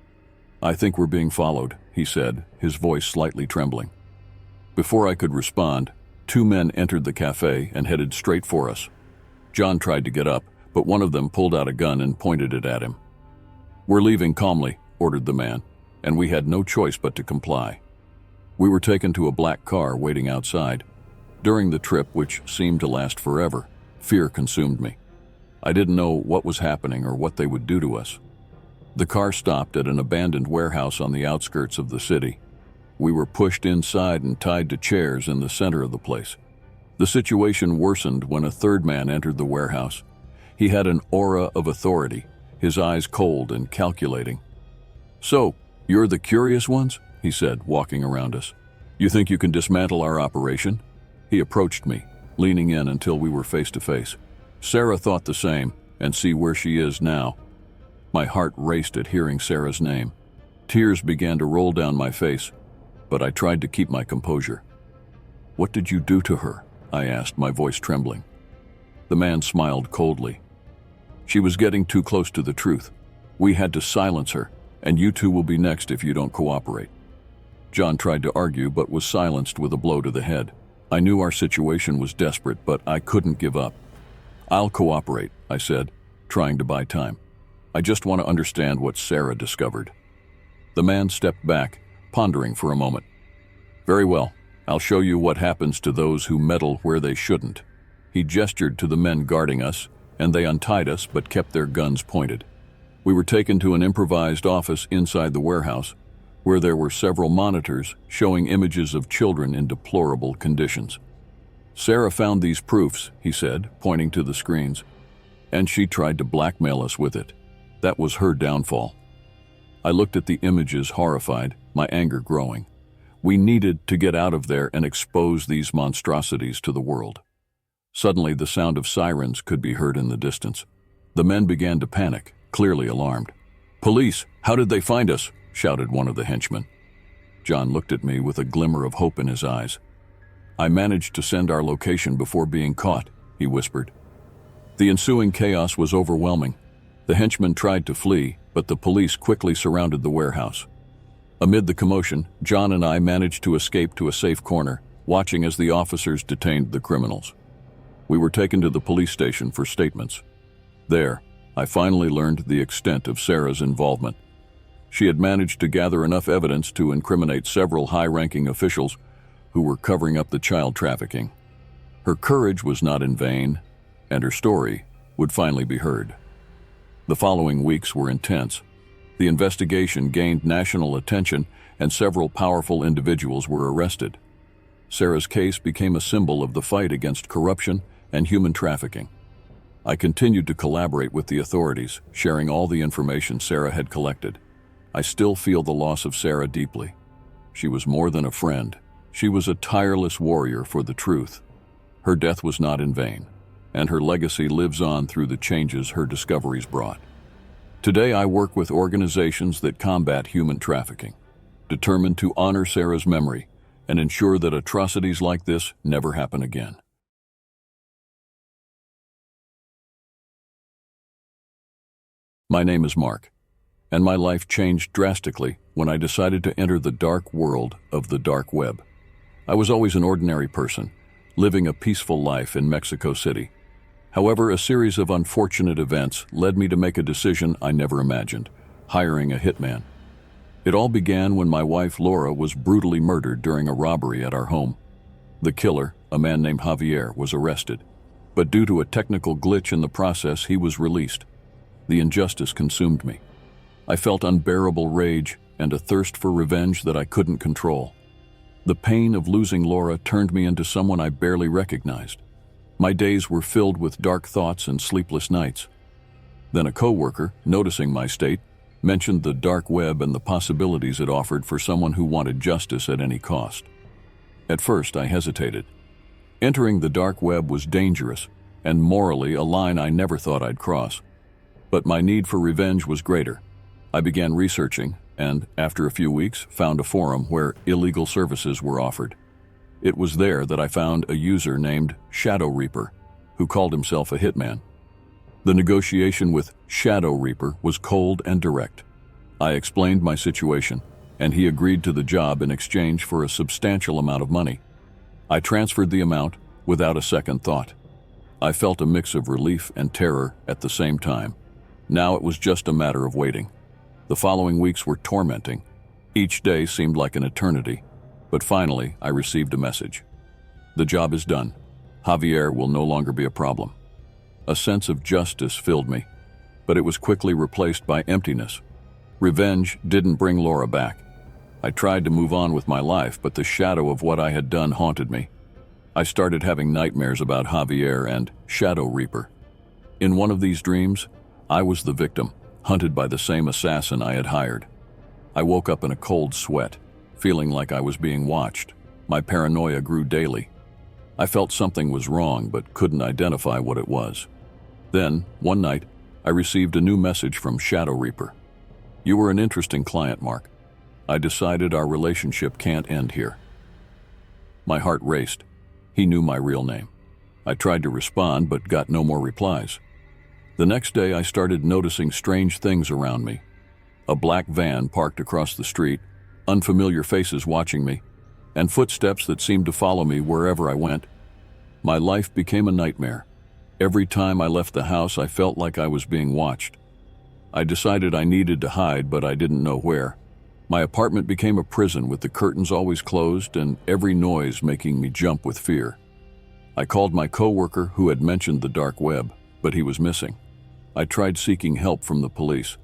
S1: "I think we're being followed," he said, his voice slightly trembling. Before I could respond, two men entered the cafe and headed straight for us. John tried to get up, but one of them pulled out a gun and pointed it at him. "We're leaving calmly," ordered the man, and we had no choice but to comply. We were taken to a black car waiting outside. During the trip, which seemed to last forever, fear consumed me. I didn't know what was happening or what they would do to us. The car stopped at an abandoned warehouse on the outskirts of the city. We were pushed inside and tied to chairs in the center of the place. The situation worsened when a third man entered the warehouse. He had an aura of authority, his eyes cold and calculating. "So, you're the curious ones?" he said, walking around us. "You think you can dismantle our operation?" He approached me, leaning in until we were face to face. Sarah thought the same, and see where she is now. My heart raced at hearing Sarah's name. Tears began to roll down my face, but I tried to keep my composure. "What did you do to her?" I asked, my voice trembling. The man smiled coldly. "She was getting too close to the truth. We had to silence her, and you two will be next if you don't cooperate." John tried to argue but was silenced with a blow to the head. I knew our situation was desperate, but I couldn't give up. "I'll cooperate," I said, trying to buy time. "I just want to understand what Sarah discovered." The man stepped back, pondering for a moment. "Very well, I'll show you what happens to those who meddle where they shouldn't." He gestured to the men guarding us, and they untied us but kept their guns pointed. We were taken to an improvised office inside the warehouse, where there were several monitors showing images of children in deplorable conditions. "Sarah found these proofs," he said, pointing to the screens, "and she tried to blackmail us with it. That was her downfall." I looked at the images horrified, my anger growing. We needed to get out of there and expose these monstrosities to the world. Suddenly, the sound of sirens could be heard in the distance. The men began to panic, clearly alarmed. "Police! How did they find us?" shouted one of the henchmen. John looked at me with a glimmer of hope in his eyes. "I managed to send our location before being caught," he whispered. The ensuing chaos was overwhelming. The henchmen tried to flee, but the police quickly surrounded the warehouse. Amid the commotion, John and I managed to escape to a safe corner, watching as the officers detained the criminals. We were taken to the police station for statements. There, I finally learned the extent of Sarah's involvement. She had managed to gather enough evidence to incriminate several high-ranking officials who were covering up the child trafficking. Her courage was not in vain, and her story would finally be heard. The following weeks were intense. The investigation gained national attention, and several powerful individuals were arrested. Sarah's case became a symbol of the fight against corruption and human trafficking. I continued to collaborate with the authorities, sharing all the information Sarah had collected. I still feel the loss of Sarah deeply. She was more than a friend. She was a tireless warrior for the truth. Her death was not in vain, and her legacy lives on through the changes her discoveries brought. Today, I work with organizations that combat human trafficking, determined to honor Sarah's memory and ensure that atrocities like this never happen again. My name is Mark, and my life changed drastically when I decided to enter the dark world of the dark web. I was always an ordinary person, living a peaceful life in Mexico City. However, a series of unfortunate events led me to make a decision I never imagined: hiring a hitman. It all began when my wife Laura was brutally murdered during a robbery at our home. The killer, a man named Javier, was arrested, but due to a technical glitch in the process, he was released. The injustice consumed me. I felt unbearable rage and a thirst for revenge that I couldn't control. The pain of losing Laura turned me into someone I barely recognized. My days were filled with dark thoughts and sleepless nights. Then a coworker, noticing my state, mentioned the dark web and the possibilities it offered for someone who wanted justice at any cost. At first, I hesitated. Entering the dark web was dangerous and morally a line I never thought I'd cross. But my need for revenge was greater. I began researching and, after a few weeks, found a forum where illegal services were offered. It was there that I found a user named Shadow Reaper, who called himself a hitman. The negotiation with Shadow Reaper was cold and direct. I explained my situation, and he agreed to the job in exchange for a substantial amount of money. I transferred the amount without a second thought. I felt a mix of relief and terror at the same time. Now it was just a matter of waiting. The following weeks were tormenting. Each day seemed like an eternity, but finally I received a message. The job is done. Javier will no longer be a problem. A sense of justice filled me, but it was quickly replaced by emptiness. Revenge didn't bring Laura back. I tried to move on with my life, but the shadow of what I had done haunted me. I started having nightmares about Javier and Shadow Reaper. In one of these dreams, I was the victim, hunted by the same assassin I had hired. I woke up in a cold sweat, feeling like I was being watched. My paranoia grew daily. I felt something was wrong, but couldn't identify what it was. Then, one night, I received a new message from Shadow Reaper. "You were an interesting client, Mark. I decided our relationship can't end here." My heart raced. He knew my real name. I tried to respond, but got no more replies. The next day, I started noticing strange things around me. A black van parked across the street, unfamiliar faces watching me, and footsteps that seemed to follow me wherever I went. My life became a nightmare. Every time I left the house, I felt like I was being watched. I decided I needed to hide, but I didn't know where. My apartment became a prison with the curtains always closed and every noise making me jump with fear. I called my coworker who had mentioned the dark web, but he was missing. I tried seeking help from the police,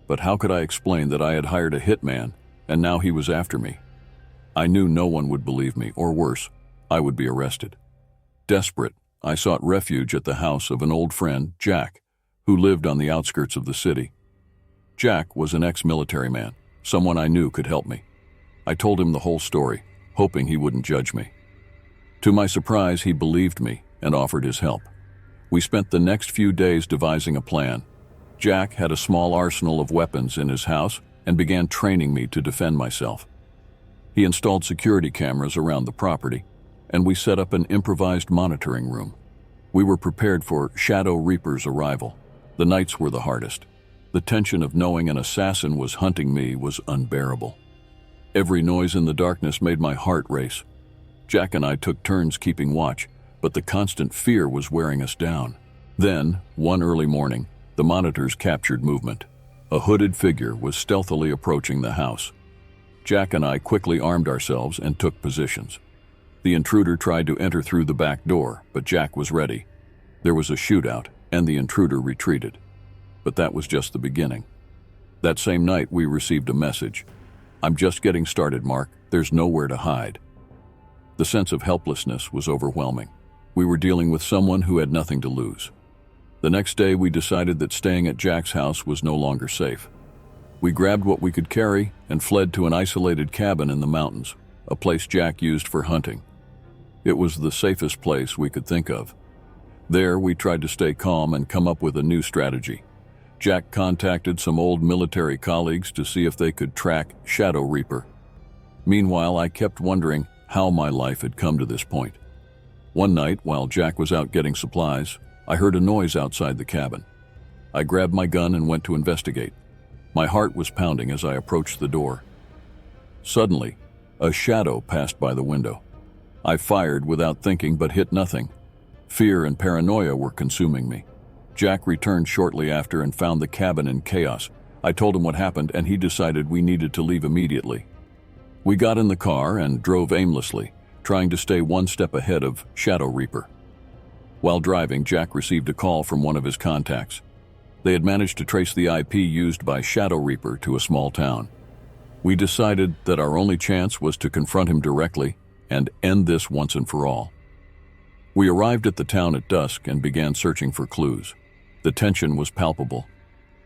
S1: but how could I explain that I had hired a hitman and now he was after me? I knew no one would believe me, or worse, I would be arrested. Desperate, I sought refuge at the house of an old friend, Jack, who lived on the outskirts of the city. Jack was an ex-military man, someone I knew could help me. I told him the whole story, hoping he wouldn't judge me. To my surprise, he believed me and offered his help. We spent the next few days devising a plan. Jack had a small arsenal of weapons in his house and began training me to defend myself. He installed security cameras around the property, and we set up an improvised monitoring room. We were prepared for Shadow Reaper's arrival. The nights were the hardest. The tension of knowing an assassin was hunting me was unbearable. Every noise in the darkness made my heart race. Jack and I took turns keeping watch, but the constant fear was wearing us down. Then, one early morning, the monitors captured movement. A hooded figure was stealthily approaching the house. Jack and I quickly armed ourselves and took positions. The intruder tried to enter through the back door, but Jack was ready. There was a shootout, and the intruder retreated. But that was just the beginning. That same night, we received a message. "I'm just getting started, Mark. There's nowhere to hide." The sense of helplessness was overwhelming. We were dealing with someone who had nothing to lose. The next day, we decided that staying at Jack's house was no longer safe. We grabbed what we could carry and fled to an isolated cabin in the mountains, a place Jack used for hunting. It was the safest place we could think of. There, we tried to stay calm and come up with a new strategy. Jack contacted some old military colleagues to see if they could track Shadow Reaper. Meanwhile, I kept wondering how my life had come to this point. One night, while Jack was out getting supplies, I heard a noise outside the cabin. I grabbed my gun and went to investigate. My heart was pounding as I approached the door. Suddenly, a shadow passed by the window. I fired without thinking but hit nothing. Fear and paranoia were consuming me. Jack returned shortly after and found the cabin in chaos. I told him what happened, and he decided we needed to leave immediately. We got in the car and drove aimlessly, trying to stay one step ahead of Shadow Reaper. While driving, Jack received a call from one of his contacts. They had managed to trace the IP used by Shadow Reaper to a small town. We decided that our only chance was to confront him directly and end this once and for all. We arrived at the town at dusk and began searching for clues. The tension was palpable.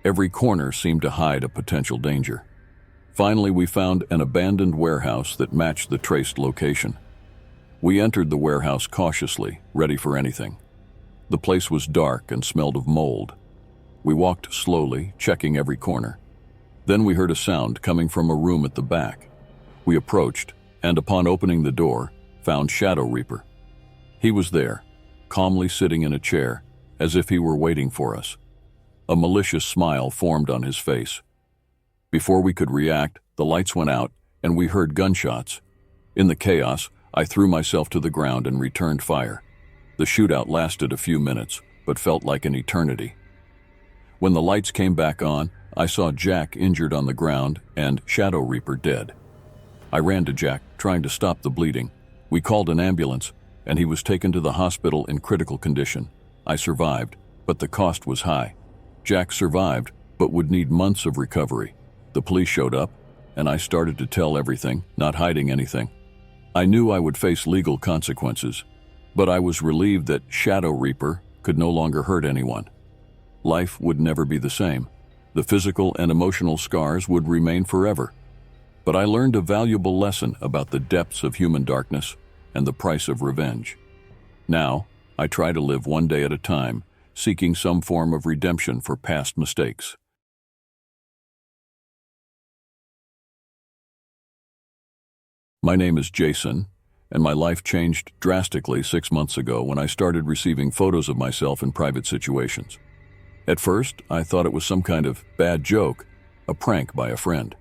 S1: Every corner seemed to hide a potential danger. Finally, we found an abandoned warehouse that matched the traced location. We entered the warehouse cautiously, ready for anything. The place was dark and smelled of mold. We walked slowly, checking every corner. Then we heard a sound coming from a room at the back. We approached, and upon opening the door, found Shadow Reaper. He was there, calmly sitting in a chair, as if he were waiting for us. A malicious smile formed on his face. Before we could react, the lights went out, and we heard gunshots. In the chaos, I threw myself to the ground and returned fire. The shootout lasted a few minutes, but felt like an eternity. When the lights came back on, I saw Jack injured on the ground and Shadow Reaper dead. I ran to Jack, trying to stop the bleeding. We called an ambulance, and he was taken to the hospital in critical condition. I survived, but the cost was high. Jack survived, but would need months of recovery. The police showed up, and I started to tell everything, not hiding anything. I knew I would face legal consequences, but I was relieved that Shadow Reaper could no longer hurt anyone. Life would never be the same. The physical and emotional scars would remain forever. But I learned a valuable lesson about the depths of human darkness and the price of revenge. Now, I try to live one day at a time, seeking some form of redemption for past mistakes. My name is Jason, and my life changed drastically 6 months ago when I started receiving photos of myself in private situations. At first, I thought it was some kind of bad joke, a prank by a friend.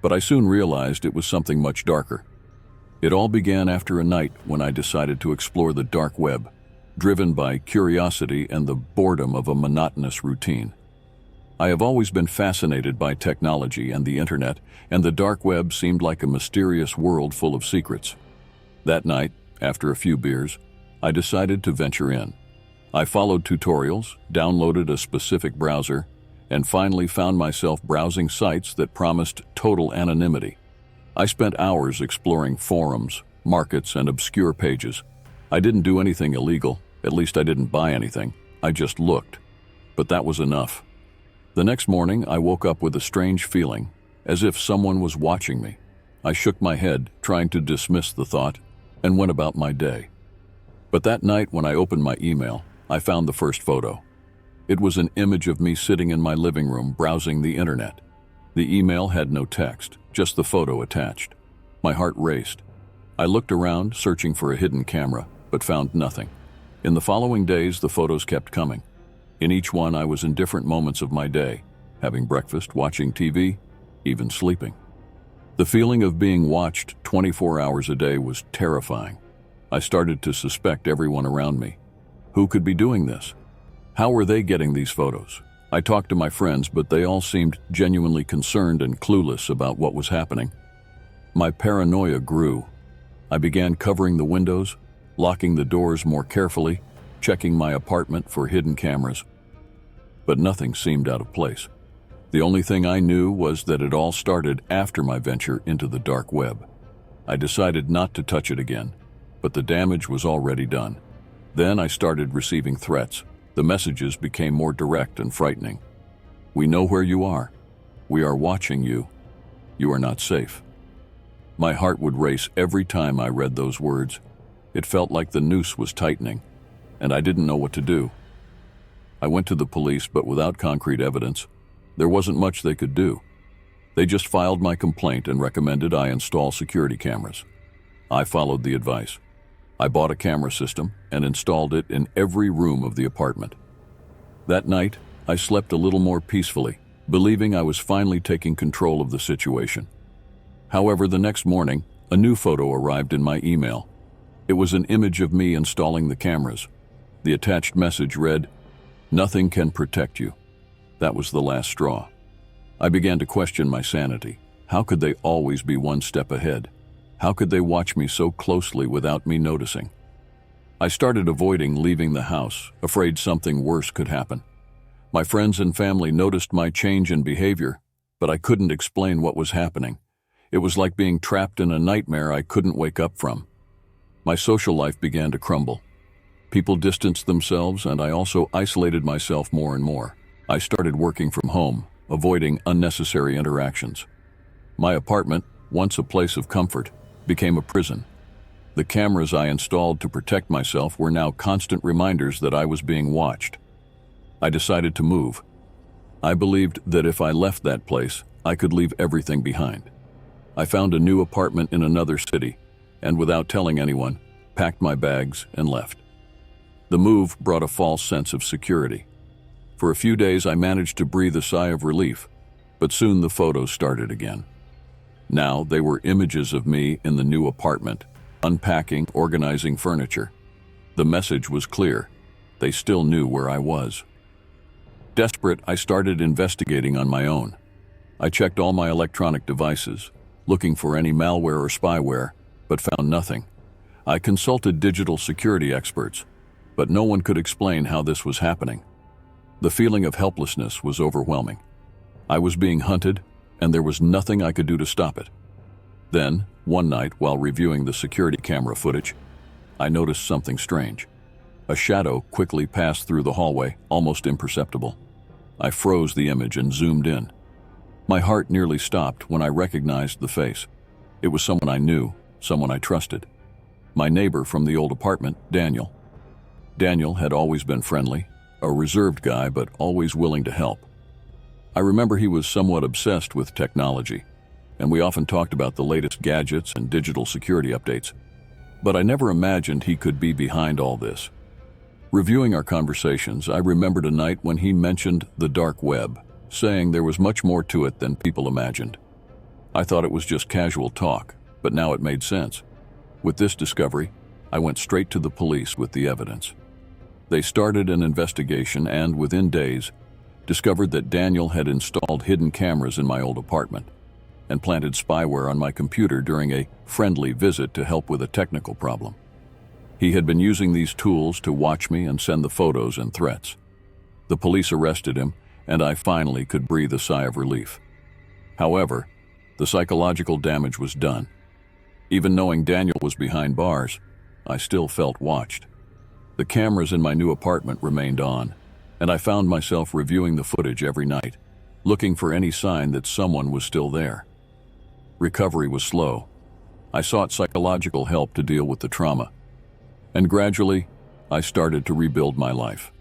S1: But I soon realized it was something much darker. It all began after a night when I decided to explore the dark web, driven by curiosity and the boredom of a monotonous routine. I have always been fascinated by technology and the internet, and the dark web seemed like a mysterious world full of secrets. That night, after a few beers, I decided to venture in. I followed tutorials, downloaded a specific browser, and finally found myself browsing sites that promised total anonymity. I spent hours exploring forums, markets, and obscure pages. I didn't do anything illegal, at least I didn't buy anything. I just looked. But that was enough. The next morning, I woke up with a strange feeling, as if someone was watching me. I shook my head, trying to dismiss the thought, and went about my day. But that night when I opened my email, I found the first photo. It was an image of me sitting in my living room browsing the internet. The email had no text, just the photo attached. My heart raced. I looked around, searching for a hidden camera, but found nothing. In the following days, the photos kept coming. In each one, I was in different moments of my day, having breakfast, watching TV, even sleeping. The feeling of being watched 24 hours a day was terrifying. I started to suspect everyone around me. Who could be doing this? How were they getting these photos? I talked to my friends, but they all seemed genuinely concerned and clueless about what was happening. My paranoia grew. I began covering the windows, locking the doors more carefully, checking my apartment for hidden cameras. But nothing seemed out of place. The only thing I knew was that it all started after my venture into the dark web. I decided not to touch it again, but the damage was already done. Then I started receiving threats. The messages became more direct and frightening. "We know where you are. We are watching you. You are not safe." My heart would race every time I read those words. It felt like the noose was tightening, and I didn't know what to do. I went to the police, but without concrete evidence, there wasn't much they could do. They just filed my complaint and recommended I install security cameras. I followed the advice. I bought a camera system and installed it in every room of the apartment. That night, I slept a little more peacefully, believing I was finally taking control of the situation. However, the next morning, a new photo arrived in my email. It was an image of me installing the cameras. The attached message read, "Nothing can protect you." That was the last straw. I began to question my sanity. How could they always be one step ahead? How could they watch me so closely without me noticing? I started avoiding leaving the house, afraid something worse could happen. My friends and family noticed my change in behavior, but I couldn't explain what was happening. It was like being trapped in a nightmare I couldn't wake up from. My social life began to crumble. People distanced themselves, and I also isolated myself more and more. I started working from home, avoiding unnecessary interactions. My apartment, once a place of comfort, became a prison. The cameras I installed to protect myself were now constant reminders that I was being watched. I decided to move. I believed that if I left that place, I could leave everything behind. I found a new apartment in another city, and without telling anyone, packed my bags and left. The move brought a false sense of security. For a few days, I managed to breathe a sigh of relief, but soon the photos started again. Now they were images of me in the new apartment, unpacking, organizing furniture. The message was clear. They still knew where I was. Desperate, I started investigating on my own. I checked all my electronic devices, looking for any malware or spyware, but found nothing. I consulted digital security experts, but no one could explain how this was happening. The feeling of helplessness was overwhelming. I was being hunted, and there was nothing I could do to stop it. Then, one night, while reviewing the security camera footage, I noticed something strange. A shadow quickly passed through the hallway, almost imperceptible. I froze the image and zoomed in. My heart nearly stopped when I recognized the face. It was someone I knew, someone I trusted. My neighbor from the old apartment, Daniel. Daniel had always been friendly, a reserved guy, but always willing to help. I remember he was somewhat obsessed with technology, and we often talked about the latest gadgets and digital security updates. But I never imagined he could be behind all this. Reviewing our conversations, I remembered a night when he mentioned the dark web, saying there was much more to it than people imagined. I thought it was just casual talk, but now it made sense. With this discovery, I went straight to the police with the evidence. They started an investigation and, within days, discovered that Daniel had installed hidden cameras in my old apartment and planted spyware on my computer during a friendly visit to help with a technical problem. He had been using these tools to watch me and send the photos and threats. The police arrested him, and I finally could breathe a sigh of relief. However, the psychological damage was done. Even knowing Daniel was behind bars, I still felt watched. The cameras in my new apartment remained on, and I found myself reviewing the footage every night, looking for any sign that someone was still there. recovery was slow. I sought psychological help to deal with the trauma. And gradually, I started to rebuild my life.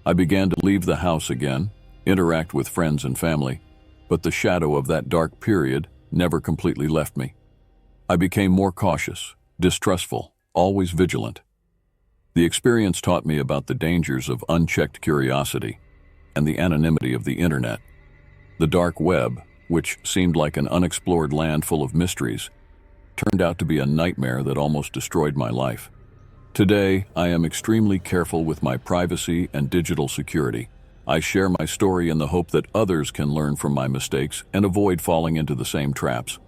S1: I began to leave the house again, interact with friends and family, but the shadow of that dark period never completely left me. I became more cautious, distrustful, always vigilant. The experience taught me about the dangers of unchecked curiosity and the anonymity of the internet. The dark web, which seemed like an unexplored land full of mysteries, turned out to be a nightmare that almost destroyed my life. Today, I am extremely careful with my privacy and digital security. I share my story in the hope that others can learn from my mistakes and avoid falling into the same traps.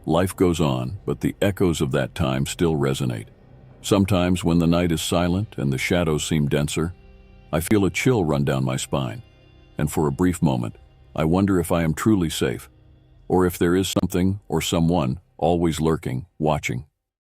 S1: Life goes on, but the echoes of that time still resonate. Sometimes when the night is silent and the shadows seem denser, I feel a chill run down my spine, and for a brief moment, I wonder if I am truly safe, or if there is something or someone always lurking, watching.